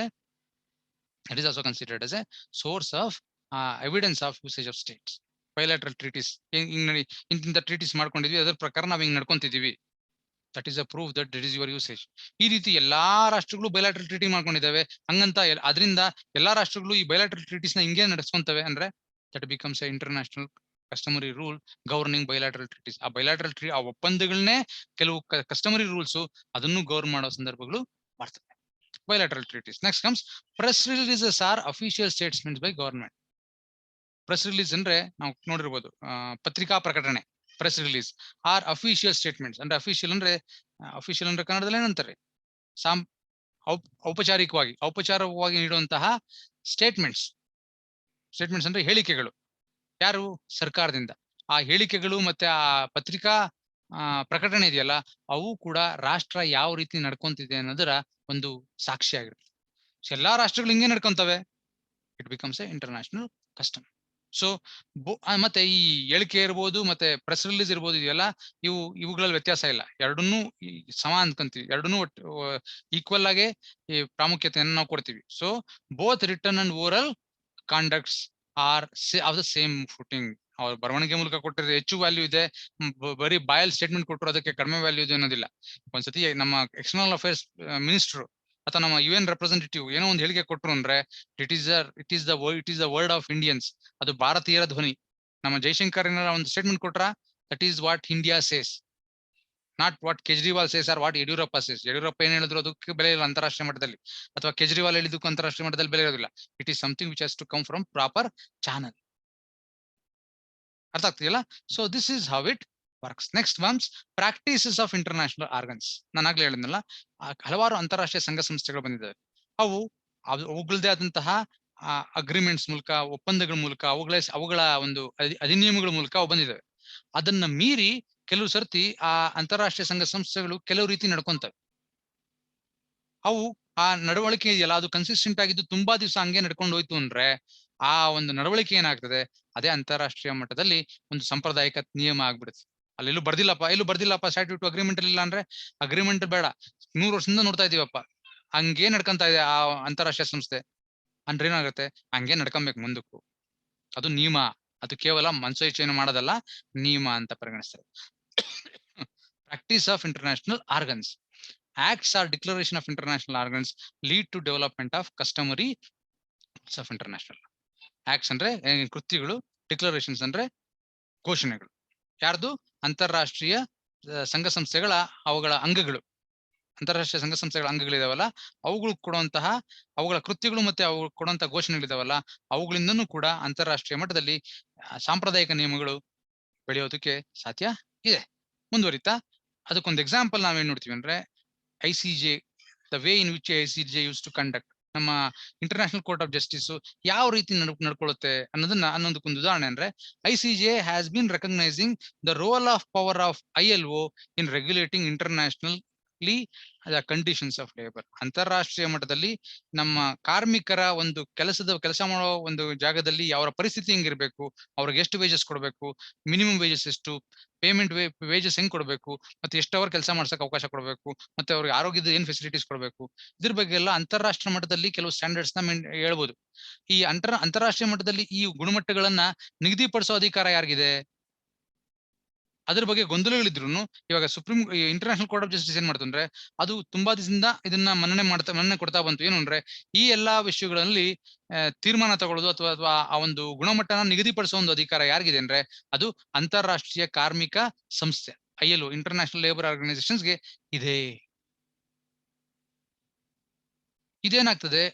it is also considered as a source of evidence of usage of states. Bilateral treaties ಇಂತ ಟ್ರೀಟೀಸ್ ಮಾಡ್ಕೊಂಡಿದ್ವಿ, ಅದರ ಪ್ರಕಾರ ನಾವ್ ಹಿಂಗ್ ನಡ್ಕೊಂತಿದೀವಿ, that is a proof that it is your usage. ಈ ರೀತಿ ಎಲ್ಲಾ ರಾಷ್ಟ್ರಗಳು ಬೈಲಾಟ್ರಲ್ ಟ್ರೀಟಿ ಮಾಡ್ಕೊಂಡಿದ್ದಾವೆ. ಹಂಗಂತ ಅದರಿಂದ ಎಲ್ಲಾ ರಾಷ್ಟ್ರಗಳು ಈ ಬೈಲಾಟ್ರಲ್ ಟ್ರೀಟೀಸ್ ನ ಹಿಂಗೆ ನಡೆಸ್ಕೊಂತವೆ ಅಂದ್ರೆ that becomes a international customary rule governing bilateral treaties. ಆ ಬೈಲಾಟ್ರಲ್ ಆ ಒಪ್ಪಂದಗಳನ್ನೇ ಕೆಲವು ಕಸ್ಟಮರಿ ರೂಲ್ಸ್ ಅದನ್ನು ಗವರ್ನ್ ಮಾಡೋ ಸಂದರ್ಭಗಳು ಬರ್ತವೆ. Bilateral treaties. Next comes press releases are official statements by government. Press release ಅಂದ್ರೆ ನಾವು ನೋಡಿರ್ಬೋದು, ಪತ್ರಿಕಾ ಪ್ರಕಟಣೆ. Press release or official statements. ಅಂದ್ರೆ ಅಫಿಷಿಯಲ್ ಅಂದ್ರೆ ಕನ್ನಡದಲ್ಲಿ ಏನಂತಾರೆ, ಔಪಚಾರಿಕವಾಗಿ ನೀಡುವಂತಹ ಸ್ಟೇಟ್ಮೆಂಟ್ಸ್ ಅಂದ್ರೆ ಹೇಳಿಕೆಗಳು. ಯಾರು? ಸರ್ಕಾರದಿಂದ. ಆ ಹೇಳಿಕೆಗಳು ಮತ್ತೆ ಆ ಪತ್ರಿಕಾ ಪ್ರಕಟಣೆ ಇದೆಯಲ್ಲ, ಅವು ಕೂಡ ರಾಷ್ಟ್ರ ಯಾವ ರೀತಿ ನಡ್ಕೊಂತಿದೆ ಅನ್ನೋದರ ಒಂದು ಸಾಕ್ಷಿ ಆಗಿರುತ್ತೆ. ಎಲ್ಲಾ ರಾಷ್ಟ್ರಗಳು ಹಿಂಗೆ ನಡ್ಕೊಂತವೆ, it becomes a international custom. So ಮತ್ತೆ ಈ ಹೇಳಿಕೆ ಇರ್ಬೋದು ಮತ್ತೆ ಪ್ರೆಸ್ ರಿಲೀಸ್ ಇರ್ಬೋದು, ಇದೆಯಲ್ಲ ಇವುಗಳಲ್ಲಿ ವ್ಯತ್ಯಾಸ ಇಲ್ಲ, ಎರಡನ್ನೂ ಸಮ ಅನ್ಕೊಂತೀವಿ, ಎರಡನ್ನೂ ಈಕ್ವಲ್ ಆಗಿ ಈ ಪ್ರಾಮುಖ್ಯತೆಯನ್ನು ನಾವು ಕೊಡ್ತೀವಿ. So both written and oral conducts are of the same footing. ಅವ್ರ ಬರವಣಿಗೆ ಮೂಲಕ ಕೊಟ್ಟಿದ್ರೆ ಹೆಚ್ಚು ವ್ಯಾಲ್ಯೂ ಇದೆ, ಬರೀ ಬಾಯಲ್ ಸ್ಟೇಟ್ಮೆಂಟ್ ಕೊಟ್ಟರು ಅದಕ್ಕೆ ಕಡಿಮೆ ವ್ಯಾಲ್ಯೂ ಇದೆ ಅನ್ನೋದಿಲ್ಲ. ಒಂದ್ಸತಿ ನಮ್ಮ ಎಕ್ಸ್ಟರ್ನಲ್ ಅಫೇರ್ಸ್ ಮಿನಿಸ್ಟರ್ ಅಥವಾ ನಮ್ಮ UN ರೆಪ್ರೆಸೆಂಟೇಟಿವ್ ಏನೋ ಒಂದು ಹೇಳಿಕೆ ಕೊಟ್ರು ಅಂದ್ರೆ it is the word of Indians. ಅದು ಭಾರತೀಯರ ಧ್ವನಿ. ನಮ್ಮ ಜೈಶಂಕರ್ ಏನಾರ ಒಂದು ಸ್ಟೇಟ್ಮೆಂಟ್ ಕೊಟ್ರ, that is what India says, not what Kejriwal says or what Yediyurappa says. Yediyurappa ಏನ್ ಹೇಳಿದ್ರು ಅದಕ್ಕೆ ಬೆಲೆ ಇಲ್ಲ ಅಂತಾರಾಷ್ಟ್ರೀಯ ಮಟ್ಟದಲ್ಲಿ, ಅಥವಾ ಕೇಜ್ರಿವಾಲ್ ಹೇಳಿದ್ದಕ್ಕೂ ಅಂತಾರಾಷ್ಟ್ರೀಯ ಮಟ್ಟದಲ್ಲಿ ಬೆಲೆ ಇರೋದಿಲ್ಲ. It is something which has to come from proper channel. ಅರ್ಥ ಆಗ್ತಿದೆಯಲ್ಲ? So this is how it works. Next ones practices of international organs. ನಾನು ಆಗ್ಲೇ ಹೇಳಿದ್ನಲ್ಲ, ಹಲವಾರು ಅಂತಾರಾಷ್ಟ್ರೀಯ ಸಂಘ ಸಂಸ್ಥೆಗಳು ಬಂದಿದ್ದಾವೆ. ಅವುಗಳದೇ ಆದಂತಹ ಅಗ್ರಿಮೆಂಟ್ಸ್ ಮೂಲಕ, ಒಪ್ಪಂದಗಳ ಮೂಲಕ, ಅವುಗಳ ಒಂದು ಅಧಿನಿಯಮಗಳ ಮೂಲಕ ಅವು ಬಂದಿದ್ದಾವೆ. ಅದನ್ನ ಮೀರಿ ಕೆಲವು ಸರ್ತಿ ಆ ಅಂತಾರಾಷ್ಟ್ರೀಯ ಸಂಘ ಸಂಸ್ಥೆಗಳು ಕೆಲವು ರೀತಿ ನಡ್ಕೊಂತವೆ. ಅವು ಆ ನಡವಳಿಕೆ ಇದೆಯಲ್ಲ, ಅದು ಕನ್ಸಿಸ್ಟೆಂಟ್ ಆಗಿದ್ದು ತುಂಬಾ ದಿವಸ ಹಂಗೆ ನಡ್ಕೊಂಡು ಹೋಯ್ತು ಅಂದ್ರೆ ಆ ಒಂದು ನಡವಳಿಕೆ ಏನಾಗ್ತದೆ, ಅದೇ ಅಂತಾರಾಷ್ಟ್ರೀಯ ಮಟ್ಟದಲ್ಲಿ ಒಂದು ಸಾಂಪ್ರದಾಯಿಕ ನಿಯಮ ಆಗ್ಬಿಡುತ್ತೆ. ಎಲ್ಲೂ ಬರ್ದಿಲ್ಲಪ್ಪ ಸ್ಟ್ಯಾಟ್ಯೂಟ್ ಅಗ್ರಿಮೆಂಟ್ ಇಲ್ಲ ಅಂದ್ರೆ ಅಗ್ರಿಮೆಂಟ್ ಬೇಡ, 100 ವರ್ಷದಿಂದ ನೋಡ್ತಾ ಇದೀವಪ್ಪ ಹಂಗೇ ನಡ್ಕೊಂತ ಇದೆ ಆ ಅಂತಾರಾಷ್ಟ್ರೀಯ ಸಂಸ್ಥೆ ಅಂದ್ರೆ ಏನಾಗುತ್ತೆ, ಹಂಗೆ ನಡ್ಕೊಬೇಕು ಮುಂದಕ್ಕೂ. ಅದು ನಿಯಮ, ಅದು ಕೇವಲ ಮನಸೋ ಇಚ್ಛೆಯನ್ನು ಮಾಡೋದಲ್ಲ, ನಿಯಮ ಅಂತ ಪರಿಗಣಿಸ್ತಾರೆ. Practice of international organs. Acts or declaration of international organs lead to development of customary rules of international. Acts ಅಂದ್ರೆ ಕೃತ್ಯಗಳು, ಡಿಕ್ಲರೇಷನ್ಸ್ ಅಂದ್ರೆ ಘೋಷಣೆಗಳು. ಯಾರ್ದು? ಅಂತಾರಾಷ್ಟ್ರೀಯ ಸಂಘ ಸಂಸ್ಥೆಗಳ ಅವುಗಳ ಅಂಗಗಳು. ಅಂತಾರಾಷ್ಟ್ರೀಯ ಸಂಘ ಸಂಸ್ಥೆಗಳ ಅಂಗಗಳಿದಾವಲ್ಲ, ಅವುಗಳು ಕೊಡುವಂತಹ ಅವುಗಳ ಕೃತ್ಯಗಳು ಮತ್ತೆ ಅವು ಕೊಡುವಂತಹ ಘೋಷಣೆಗಳಿದಾವಲ್ಲ, ಅವುಗಳಿಂದನೂ ಕೂಡ ಅಂತಾರಾಷ್ಟ್ರೀಯ ಮಟ್ಟದಲ್ಲಿ ಸಾಂಪ್ರದಾಯಿಕ ನಿಯಮಗಳು ಬೆಳೆಯೋದಕ್ಕೆ ಸಾಧ್ಯ ಇದೆ. ಮುಂದುವರಿತಾ ಅದಕ್ಕೊಂದು ಎಕ್ಸಾಂಪಲ್ ನಾವೇನ್ ನೋಡ್ತೀವಿ ಅಂದ್ರೆ ICJ, the way in which ICJ used to conduct. ನಮ್ಮ ಇಂಟರ್ನ್ಯಾಷನಲ್ ಕೋರ್ಟ್ ಆಫ್ ಜಸ್ಟಿಸ್ ಯಾವ ರೀತಿ ನಡ್ಕೊಳ್ಳುತ್ತೆ ಅನ್ನೋದನ್ನ ಅನ್ನೊಂದಕ್ಕೊಂದು ಉದಾಹರಣೆ ಅಂದ್ರೆ ICJ has been recognizing the role of power of ILO in regulating internationally the conditions of labour. ಅಂತಾರಾಷ್ಟ್ರೀಯ ಮಟ್ಟದಲ್ಲಿ ನಮ್ಮ ಕಾರ್ಮಿಕರ ಒಂದು ಕೆಲಸ ಮಾಡೋ ಒಂದು ಜಾಗದಲ್ಲಿ ಅವರ ಪರಿಸ್ಥಿತಿ ಹೆಂಗಿರ್ಬೇಕು, ಅವ್ರಿಗೆ ಎಷ್ಟು ವೇಜಸ್ ಕೊಡಬೇಕು, ಮಿನಿಮಮ್ ವೇಜಸ್ ಎಷ್ಟು, ಪೇಮೆಂಟ್ ವೇಜಸ್ ಹೆಂಗ್ ಕೊಡಬೇಕು, ಮತ್ತೆ ಎಷ್ಟು ಅವರ್ ಕೆಲಸ ಮಾಡ್ಸಕ್ ಅವಕಾಶ ಕೊಡಬೇಕು, ಮತ್ತೆ ಅವ್ರಿಗೆ ಆರೋಗ್ಯದ ಏನ್ ಫೆಸಿಲಿಟೀಸ್ ಕೊಡಬೇಕು, ಇದ್ರ ಬಗ್ಗೆ ಎಲ್ಲ ಅಂತಾರಾಷ್ಟ್ರೀಯ ಮಟ್ಟದಲ್ಲಿ ಕೆಲವು ಸ್ಟ್ಯಾಂಡರ್ಡ್ಸ್ ನ ಹೇಳ್ಬೋದು. ಈ ಅಂತಾರಾಷ್ಟ್ರೀಯ ಮಟ್ಟದಲ್ಲಿ ಈ ಗುಣಮಟ್ಟಗಳನ್ನ ನಿಗದಿಪಡಿಸೋ ಅಧಿಕಾರ ಯಾರಿಗಿದೆ? ಅದ್ರ ಬಗ್ಗೆ ಗೊಂದಲಗಳಿದ್ರು ಇವಾಗ ಇಂಟರ್ನ್ಯಾಷನಲ್ ಕೋರ್ಟ್ ಆಫ್ ಜಸ್ಟಿಸ್ ಏನ್ ಮಾಡ್ತಂದ್ರೆ ಅದು ತುಂಬಾ ದಿವಸದಿಂದ ಇದನ್ನ ಮನ್ನಣೆ ಕೊಡ್ತಾ ಬಂತು. ಏನು ಅಂದ್ರೆ ಈ ಎಲ್ಲಾ ವಿಷಯಗಳಲ್ಲಿ ತೀರ್ಮಾನ ತಗೊಳ್ಳೋದು ಅಥವಾ ಆ ಒಂದು ಗುಣಮಟ್ಟನ ನಿಗದಿಪಡಿಸೋ ಒಂದು ಅಧಿಕಾರ ಯಾರಿಗಿದೆ ಅಂದ್ರೆ ಅದು ಅಂತಾರಾಷ್ಟ್ರೀಯ ಕಾರ್ಮಿಕ ಸಂಸ್ಥೆ ILO, ಇಂಟರ್ನ್ಯಾಷನಲ್ ಲೇಬರ್ ಆರ್ಗನೈಸೇಷನ್ಸ್ಗೆ ಇದೆ. ಇದೇನಾಗ್ತದೆ,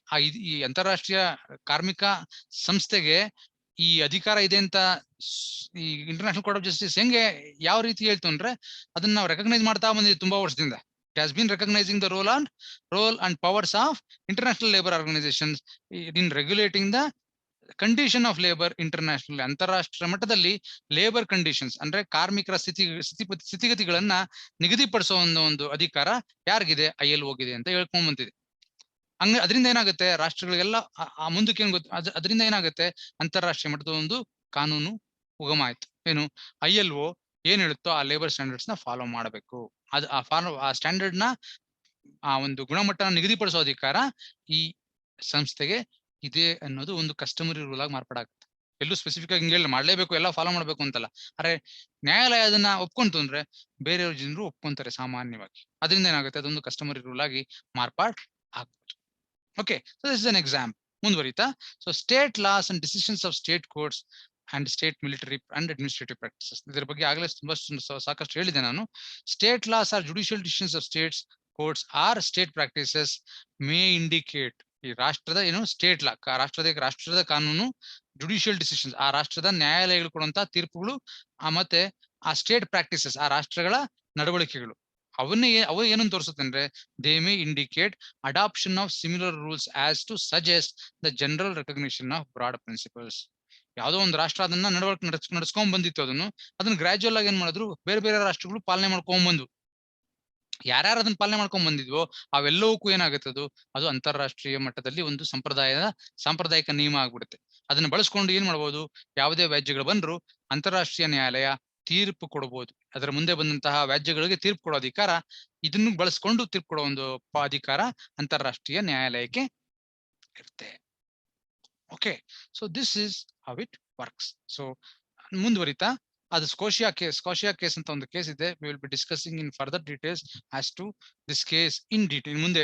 ಈ ಅಂತಾರಾಷ್ಟ್ರೀಯ ಕಾರ್ಮಿಕ ಸಂಸ್ಥೆಗೆ ಈ ಅಧಿಕಾರ ಇದೆ ಅಂತ ಈ ಇಂಟರ್ನ್ಯಾಷನಲ್ ಕೋರ್ಟ್ ಆಫ್ ಜಸ್ಟಿಸ್ ಯಾವ ರೀತಿ ಹೇಳ್ತು ಅಂದ್ರೆ ಅದನ್ನ ನಾವು ರೆಕಗ್ನೈಸ್ ಮಾಡ್ತಾ ಬಂದಿದ್ದೀವಿ ತುಂಬಾ ವರ್ಷದಿಂದ. It has been recognizing the role and powers of international labour organisations in regulating the condition of labour international. ಅಂತಾರಾಷ್ಟ್ರೀಯ ಮಟ್ಟದಲ್ಲಿ ಲೇಬರ್ ಕಂಡೀಷನ್ಸ್ ಅಂದ್ರೆ ಕಾರ್ಮಿಕರ ಸ್ಥಿತಿಗತಿಗಳನ್ನ ನಿಗದಿಪಡಿಸೋ ಒಂದು ಅಧಿಕಾರ ಯಾರಿಗಿದೆ? ILO ಹೋಗಿದೆ ಅಂತ ಹೇಳ್ಕೊಂಡ್ ಬಂದಿದೆ. ಅದರಿಂದ ಏನಾಗುತ್ತೆ, ರಾಷ್ಟ್ರಗಳಿಗೆಲ್ಲ ಮುಂದಕ್ಕೆ ಏನ್ ಗೊತ್ತು, ಅದರಿಂದ ಏನಾಗುತ್ತೆ, ಅಂತಾರಾಷ್ಟ್ರೀಯ ಮಟ್ಟದ ಒಂದು ಕಾನೂನು ಉಗಮ ಆಯ್ತು. ಏನು ILO ಏನ್ ಹೇಳುತ್ತೋ ಆ ಲೇಬರ್ ಸ್ಟ್ಯಾಂಡರ್ಡ್ಸ್ ನ ಫಾಲೋ ಮಾಡಬೇಕು. ಆ ಸ್ಟ್ಯಾಂಡರ್ಡ್ ನ ಆ ಒಂದು ಗುಣಮಟ್ಟನ ನಿಗದಿಪಡಿಸೋ ಅಧಿಕಾರ ಈ ಸಂಸ್ಥೆಗೆ ಇದೆ ಅನ್ನೋದು ಒಂದು ಕಸ್ಟಮರಿ ರೂಲ್ ಆಗಿ ಮಾರ್ಪಾಡಾಗುತ್ತೆ. ಎಲ್ಲೂ ಸ್ಪೆಸಿಫಿಕ್ ಆಗಿ ಹಿಂಗೆ ಮಾಡ್ಲೇಬೇಕು, ಎಲ್ಲ ಫಾಲೋ ಮಾಡ್ಬೇಕು ಅಂತಲ್ಲ. ಅರೆ ನ್ಯಾಯಾಲಯ ಅದನ್ನ ಒಪ್ಕೊಂತು ಅಂದ್ರೆ ಬೇರೆಯವ್ರ ಜನರು ಒಪ್ಕೊಂತಾರೆ ಸಾಮಾನ್ಯವಾಗಿ. ಅದರಿಂದ ಏನಾಗುತ್ತೆ, ಅದೊಂದು ಕಸ್ಟಮರಿ ರೂಲ್ ಆಗಿ ಮಾರ್ಪಾಡ್ ಆಗ್ಬೋದು. Okay, so this is an example. ಮುಂದುವರಿತಾ, so state laws and decisions of state courts and state military and administrative practices. ಇದರ ಬಗ್ಗೆ ಆಗಲೇ ಸಾಕಷ್ಟು ಹೇಳಿದೆ ನಾನು. State laws are judicial decisions of states courts or state practices may indicate. ಈ ರಾಷ್ಟ್ರದ state ಲಾ, ರಾಷ್ಟ್ರದ ಕಾನೂನು, ಜುಡಿಷಿಯಲ್ ಡಿಸಿಷನ್ಸ್ ಆ ರಾಷ್ಟ್ರದ ನ್ಯಾಯಾಲಯಗಳು ಕೊಡುವಂತಹ ತೀರ್ಪುಗಳು, ಮತ್ತೆ ಆ ಸ್ಟೇಟ್ ಪ್ರಾಕ್ಟೀಸಸ್ ಆ ರಾಷ್ಟ್ರಗಳ ನಡವಳಿಕೆಗಳು, ಅವು ಏನನ್ನು ತೋರಿಸುತ್ತೆ ಅಂದ್ರೆ they may indicate adoption of similar rules as to suggest the general recognition of broad principles. ಯಾವುದೋ ಒಂದು ರಾಷ್ಟ್ರ ಅದನ್ನ ನಡ್ಸ್ಕೊಂಡ್ ಬಂದಿತ್ತು, ಅದನ್ನ ಗ್ರಾಜುವಲ್ ಆಗಿ ಏನ್ ಮಾಡಿದ್ರು, ಬೇರೆ ಬೇರೆ ರಾಷ್ಟ್ರಗಳು ಪಾಲನೆ ಮಾಡ್ಕೊಂಡ್ ಬಂದು ಯಾರ್ಯಾರು ಅದನ್ನ ಪಾಲನೆ ಮಾಡ್ಕೊಂಡ್ ಬಂದಿದ್ವೋ ಅವೆಲ್ಲವಕ್ಕೂ ಏನಾಗುತ್ತೆ, ಅದು ಅಂತಾರಾಷ್ಟ್ರೀಯ ಮಟ್ಟದಲ್ಲಿ ಒಂದು ಸಾಂಪ್ರದಾಯಿಕ ನಿಯಮ ಆಗ್ಬಿಡುತ್ತೆ. ಅದನ್ನ ಬಳಸ್ಕೊಂಡು ಏನ್ ಮಾಡ್ಬೋದು, ಯಾವುದೇ ವ್ಯಾಜ್ಯಗಳು ಬಂದ್ರು ಅಂತಾರಾಷ್ಟ್ರೀಯ ನ್ಯಾಯಾಲಯ ತೀರ್ಪು ಕೊಡಬಹುದು. ಅದರ ಮುಂದೆ ಬಂದಂತಹ ವ್ಯಾಜ್ಯಗಳಿಗೆ ತೀರ್ಪು ಕೊಡೋ ಅಧಿಕಾರ, ಇದನ್ನು ಬಳಸ್ಕೊಂಡು ತೀರ್ಪು ಕೊಡೋ ಒಂದು ಅಧಿಕಾರ ಅಂತಾರಾಷ್ಟ್ರೀಯ ನ್ಯಾಯಾಲಯಕ್ಕೆ ಇರುತ್ತೆ. Okay, so this is how it works. So ಮುಂದುವರಿತಾ, ಅದು ಸ್ಕೋಶಿಯಾ ಕೇಸ್ ಅಂತ ಒಂದು ಕೇಸ್ ಇದೆ. We will be discussing in further details as to this case in detail. ಮುಂದೆ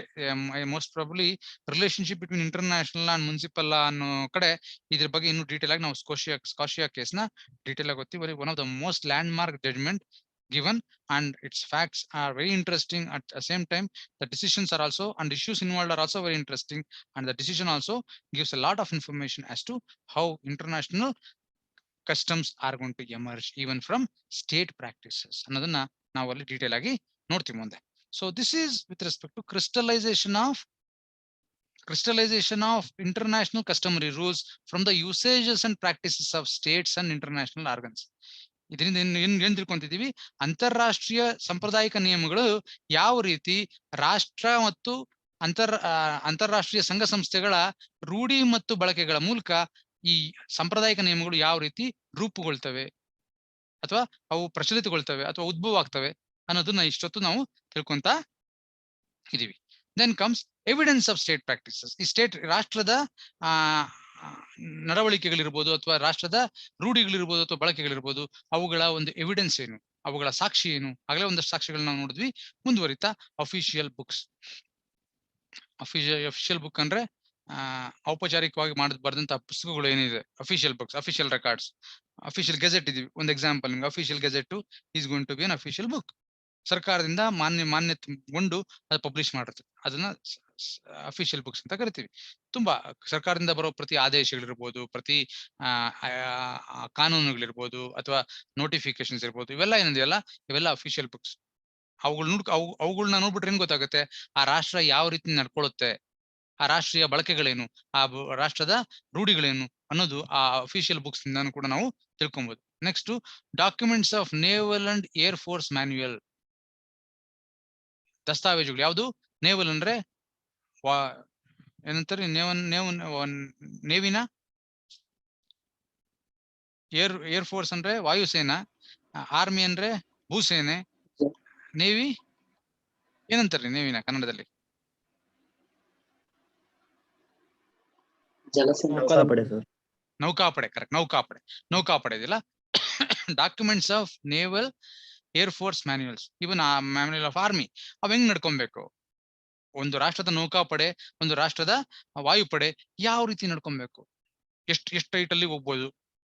most probably relationship between international and municipal ಅನ್ನೋ ಕಡೆ ಇದ್ರ ಬಗ್ಗೆ ಇನ್ನೂ ಡೀಟೇಲ್ ಆಗಿ ನಾವು ಸ್ಕೋಶಿಯಾ ಕೇಸ್ ನ ಡೀಟೇಲ್ ಆಗಿ ಗೊತ್ತಿ. One of the most landmark judgment given, and its facts are very interesting. At the same time, the decisions are also, and issues involved are also very interesting, and the decision also gives a lot of information as to how international customs are going to emerge even from state practices. ಅನ್ನೋದನ್ನ ನಾವು ಅಲ್ಲಿ detail ಆಗಿ ನೋಡ್ತೀವಿ ಮುಂದೆ. So this is with respect to crystallization of international customary rules from the usages and practices of states and international organs. ಇದರಿಂದ ಏನ್ ತಿಳ್ಕೊಂತಿದೀವಿ, ಅಂತಾರಾಷ್ಟ್ರೀಯ ಸಾಂಪ್ರದಾಯಿಕ ನಿಯಮಗಳು ಯಾವ ರೀತಿ ರಾಷ್ಟ್ರ ಮತ್ತು ಅಂತಾರಾಷ್ಟ್ರೀಯ ಸಂಘ ಸಂಸ್ಥೆಗಳ ರೂಢಿ ಮತ್ತು ಬಳಕೆಗಳ ಮೂಲಕ ಈ ಸಾಂಪ್ರದಾಯಿಕ ನಿಯಮಗಳು ಯಾವ ರೀತಿ ರೂಪುಗೊಳ್ತವೆ ಅಥವಾ ಅವು ಪ್ರಚಲಿತಗೊಳ್ತವೆ ಅಥವಾ ಉದ್ಭವ ಆಗ್ತವೆ ಅನ್ನೋದನ್ನ ಇಷ್ಟೊತ್ತು ನಾವು ತಿಳ್ಕೊಂತ ಇದೀವಿ. Then comes evidence of state practices. ಈ ರಾಷ್ಟ್ರದ ನಡವಳಿಕೆಗಳಿರ್ಬೋದು ಅಥವಾ ರಾಷ್ಟ್ರದ ರೂಢಿಗಳಿರ್ಬೋದು ಅಥವಾ ಬಳಕೆಗಳಿರ್ಬೋದು, ಅವುಗಳ ಒಂದು ಎವಿಡೆನ್ಸ್ ಏನು, ಅವುಗಳ ಸಾಕ್ಷಿ ಏನು, ಆಗಲೇ ಒಂದಷ್ಟು ಸಾಕ್ಷಿಗಳನ್ನ ನಾವು ನೋಡಿದ್ವಿ. ಮುಂದುವರಿತಾ, ಅಫಿಷಿಯಲ್ ಬುಕ್ ಅಂದ್ರೆ ಔಪಚಾರಿಕವಾಗಿ ಬರೆದಂತಹ ಪುಸ್ತಕಗಳು ಏನಿದೆ, official books, official records, official gazette ಇದೀವಿ. ಒಂದು ಎಕ್ಸಾಂಪಲ್ ನಿಮ್ಗೆ, official gazette is going to be an official book. ಸರ್ಕಾರದಿಂದ ಮಾನ್ಯತೆಗೊಂಡು ಅದು ಪಬ್ಲಿಷ್ ಮಾಡಿರುತ್ತೆ, ಅದನ್ನ ಅಫಿಷಿಯಲ್ ಬುಕ್ಸ್ ಅಂತ ಕರಿತೀವಿ. ತುಂಬಾ ಸರ್ಕಾರದಿಂದ ಬರೋ ಪ್ರತಿ ಆದೇಶಗಳಿರ್ಬೋದು, ಪ್ರತಿ ಕಾನೂನುಗಳಿರ್ಬೋದು ಅಥವಾ ನೋಟಿಫಿಕೇಶನ್ಸ್ ಇರ್ಬೋದು, ಇವೆಲ್ಲ ಏನಿದೆಯಲ್ಲ ಇವೆಲ್ಲ ಅಫಿಷಿಯಲ್ ಬುಕ್ಸ್. ಅವುಗಳನ್ನ ನೋಡ್ಬಿಟ್ರೆ ಏನ್ ಗೊತ್ತಾಗುತ್ತೆ, ಆ ರಾಷ್ಟ್ರ ಯಾವ ರೀತಿ ನಡ್ಕೊಳ್ಳುತ್ತೆ, ಆ ರಾಷ್ಟ್ರೀಯ ಬಳಕೆಗಳೇನು, ಆ ರಾಷ್ಟ್ರದ ರೂಢಿಗಳೇನು ಅನ್ನೋದು ಆ ಅಫಿಷಿಯಲ್ ಬುಕ್ಸ್ ಇಂದ ಕೂಡ ನಾವು ತಿಳ್ಕೊಬಹುದು. Next documents of naval and air force manual. ದಸ್ತಾವೇಜುಗಳು ಯಾವುದು? ನೇವಲ್ ಅಂದ್ರೆ ಏನಂತಾರೆ, ನೇವಿನ, ಏರ್ ಫೋರ್ಸ್ ಅಂದ್ರೆ ವಾಯುಸೇನಾ, ಆರ್ಮಿ ಅಂದ್ರೆ ಭೂಸೇನೆ, ನೇವಿ ಏನಂತಾರ್ರಿ ನೇವಿನ ಕನ್ನಡದಲ್ಲಿ? ನೌಕಾಪಡೆ ಸರ್. ನೌಕಾಪಡೆ, ಕರೆಕ್ಟ್. ನೌಕಾಪಡೆ ಇದೆಯಲ್ಲ. Documents of naval air force manuals, even manual of army. ಅವ್ ಹೆಂಗ್ ನಡ್ಕೊಬೇಕು? ಒಂದು ರಾಷ್ಟ್ರದ ನೌಕಾಪಡೆ, ಒಂದು ರಾಷ್ಟ್ರದ ವಾಯುಪಡೆ ಯಾವ ರೀತಿ ನಡ್ಕೊಬೇಕು, ಎಷ್ಟು ಹೈಟ್ ಅಲ್ಲಿ ಹೋಗ್ಬೋದು,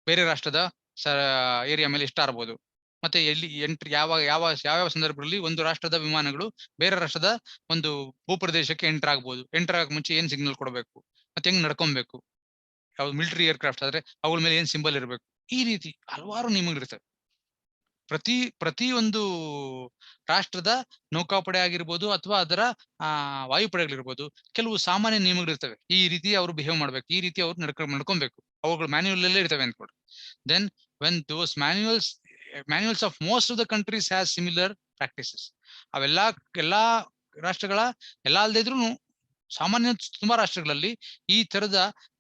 ಬೇರೆ ರಾಷ್ಟ್ರದ ಏರಿಯಾ ಮೇಲೆ ಎಷ್ಟು ಆರ್ಬೋದು, ಮತ್ತೆ ಎಲ್ಲಿ ಎಂಟ್ರಿ, ಯಾವ ಸಂದರ್ಭದಲ್ಲಿ ಒಂದು ರಾಷ್ಟ್ರದ ವಿಮಾನಗಳು ಬೇರೆ ರಾಷ್ಟ್ರದ ಒಂದು ಭೂಪ್ರದೇಶಕ್ಕೆ ಎಂಟರ್ ಆಗ್ಬೋದು, ಎಂಟರ್ ಆಗಕ್ ಮುಂಚೆ ಏನ್ ಸಿಗ್ನಲ್ ಕೊಡಬೇಕು, ಮತ್ತೆ ಹೆಂಗ್ ನಡ್ಕೊಬೇಕು, ಯಾವ್ದು ಮಿಲಿಟರಿ ಏರ್ಕ್ರಾಫ್ಟ್ ಆದ್ರೆ ಅವುಗಳ ಮೇಲೆ ಏನ್ ಸಿಂಬಲ್ ಇರಬೇಕು, ಈ ರೀತಿ ಹಲವಾರು ನಿಯಮಗಳಿರ್ತವೆ. ಪ್ರತಿ ಒಂದು ರಾಷ್ಟ್ರದ ನೌಕಾಪಡೆ ಆಗಿರ್ಬೋದು ಅಥವಾ ಅದರ ವಾಯುಪಡೆಗಳಿರ್ಬೋದು, ಕೆಲವು ಸಾಮಾನ್ಯ ನಿಯಮಗಳಿರ್ತವೆ. ಈ ರೀತಿ ಅವರು ಬಿಹೇವ್ ಮಾಡ್ಬೇಕು, ಈ ರೀತಿ ಅವ್ರು ನಡ್ಕೊಬೇಕು, ಅವುಗಳು ಮ್ಯಾನ್ಯುಯಲ್ ಅಲ್ಲೇ ಇರ್ತವೆ ಅಂದ್ಕೊಡ್ರಿ. Then when those manuals of most of the countries has similar practices. ಎಲ್ಲಾ ರಾಷ್ಟ್ರಗಳ, ಎಲ್ಲಾ ಅಲ್ಲದೆ ಇದ್ರು ಸಾಮಾನ್ಯ ತುಂಬಾ ರಾಷ್ಟ್ರಗಳಲ್ಲಿ ಈ ತರದ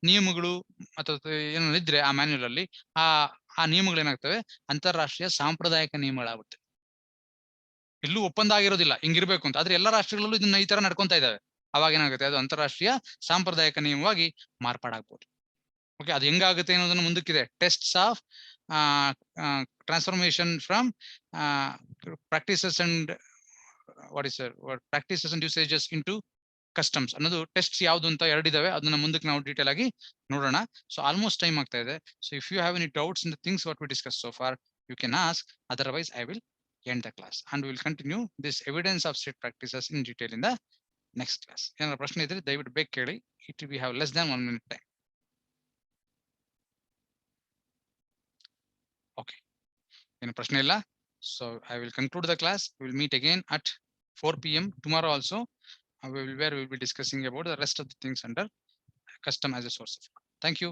ನಿಯಮಗಳು ಅಥವಾ ಏನಿದ್ರೆ ಆ ಮ್ಯಾನ್ಯುಯಲ್ ಅಲ್ಲಿ ಆ ನಿಯಮಗಳು ಏನಾಗ್ತವೆ, ಅಂತಾರಾಷ್ಟ್ರೀಯ ಸಾಂಪ್ರದಾಯಿಕ ನಿಯಮಗಳಾಗುತ್ತೆ. ಎಲ್ಲೂ ಒಪ್ಪಂದ ಆಗಿರೋದಿಲ್ಲ ಹಿಂಗಿರ್ಬೇಕು ಅಂತ, ಆದ್ರೆ ಎಲ್ಲಾ ರಾಷ್ಟ್ರಗಳಲ್ಲೂ ಇದನ್ನ ಈ ತರ ನಡ್ಕೊಂತಾ ಇದಾವೆ. ಅವಾಗ ಏನಾಗುತ್ತೆ, ಅದು ಅಂತಾರಾಷ್ಟ್ರೀಯ ಸಾಂಪ್ರದಾಯಿಕ ನಿಯಮವಾಗಿ ಮಾರ್ಪಾಡಾಗ್ಬೋದು. ಓಕೆ, ಅದು ಹೆಂಗಾಗುತ್ತೆ ಅನ್ನೋದನ್ನ ಮುಂದಕ್ಕಿದೆ. Tests of transformation from practices and practices and usages into customs ಅನ್ನೋದು ಟೆಸ್ಟ್ಸ್ ಯಾವ್ದು ಅಂತ ಎರಡಿದಾವೆ. ಅದನ್ನ ಮುಂದಕ್ಕೆ ನಾವು ಡೀಟೇಲ್ ಆಗಿ ನೋಡೋಣ. ಸೊ ಆಲ್ಮೋಸ್ಟ್ ಟೈಮ್ ಆಗ್ತಾ ಇದೆ. So if you have any doubts in the things what we discuss so far, you can ask. Otherwise I will end the class and we will continue this evidence of state practices in detail in the next class. ಏನಾರ ಪ್ರಶ್ನೆ ಇದ್ರೆ ದಯವಿಟ್ಟು ಬೇಗ ಕೇಳಿ. It we have less than 1 minute time. Okay, ಏನು ಪ್ರಶ್ನೆ ಇಲ್ಲ. So I will conclude the class. We will meet again at 4 PM tomorrow also, where we will be discussing about the rest of the things under custom as a source of code. Thank you.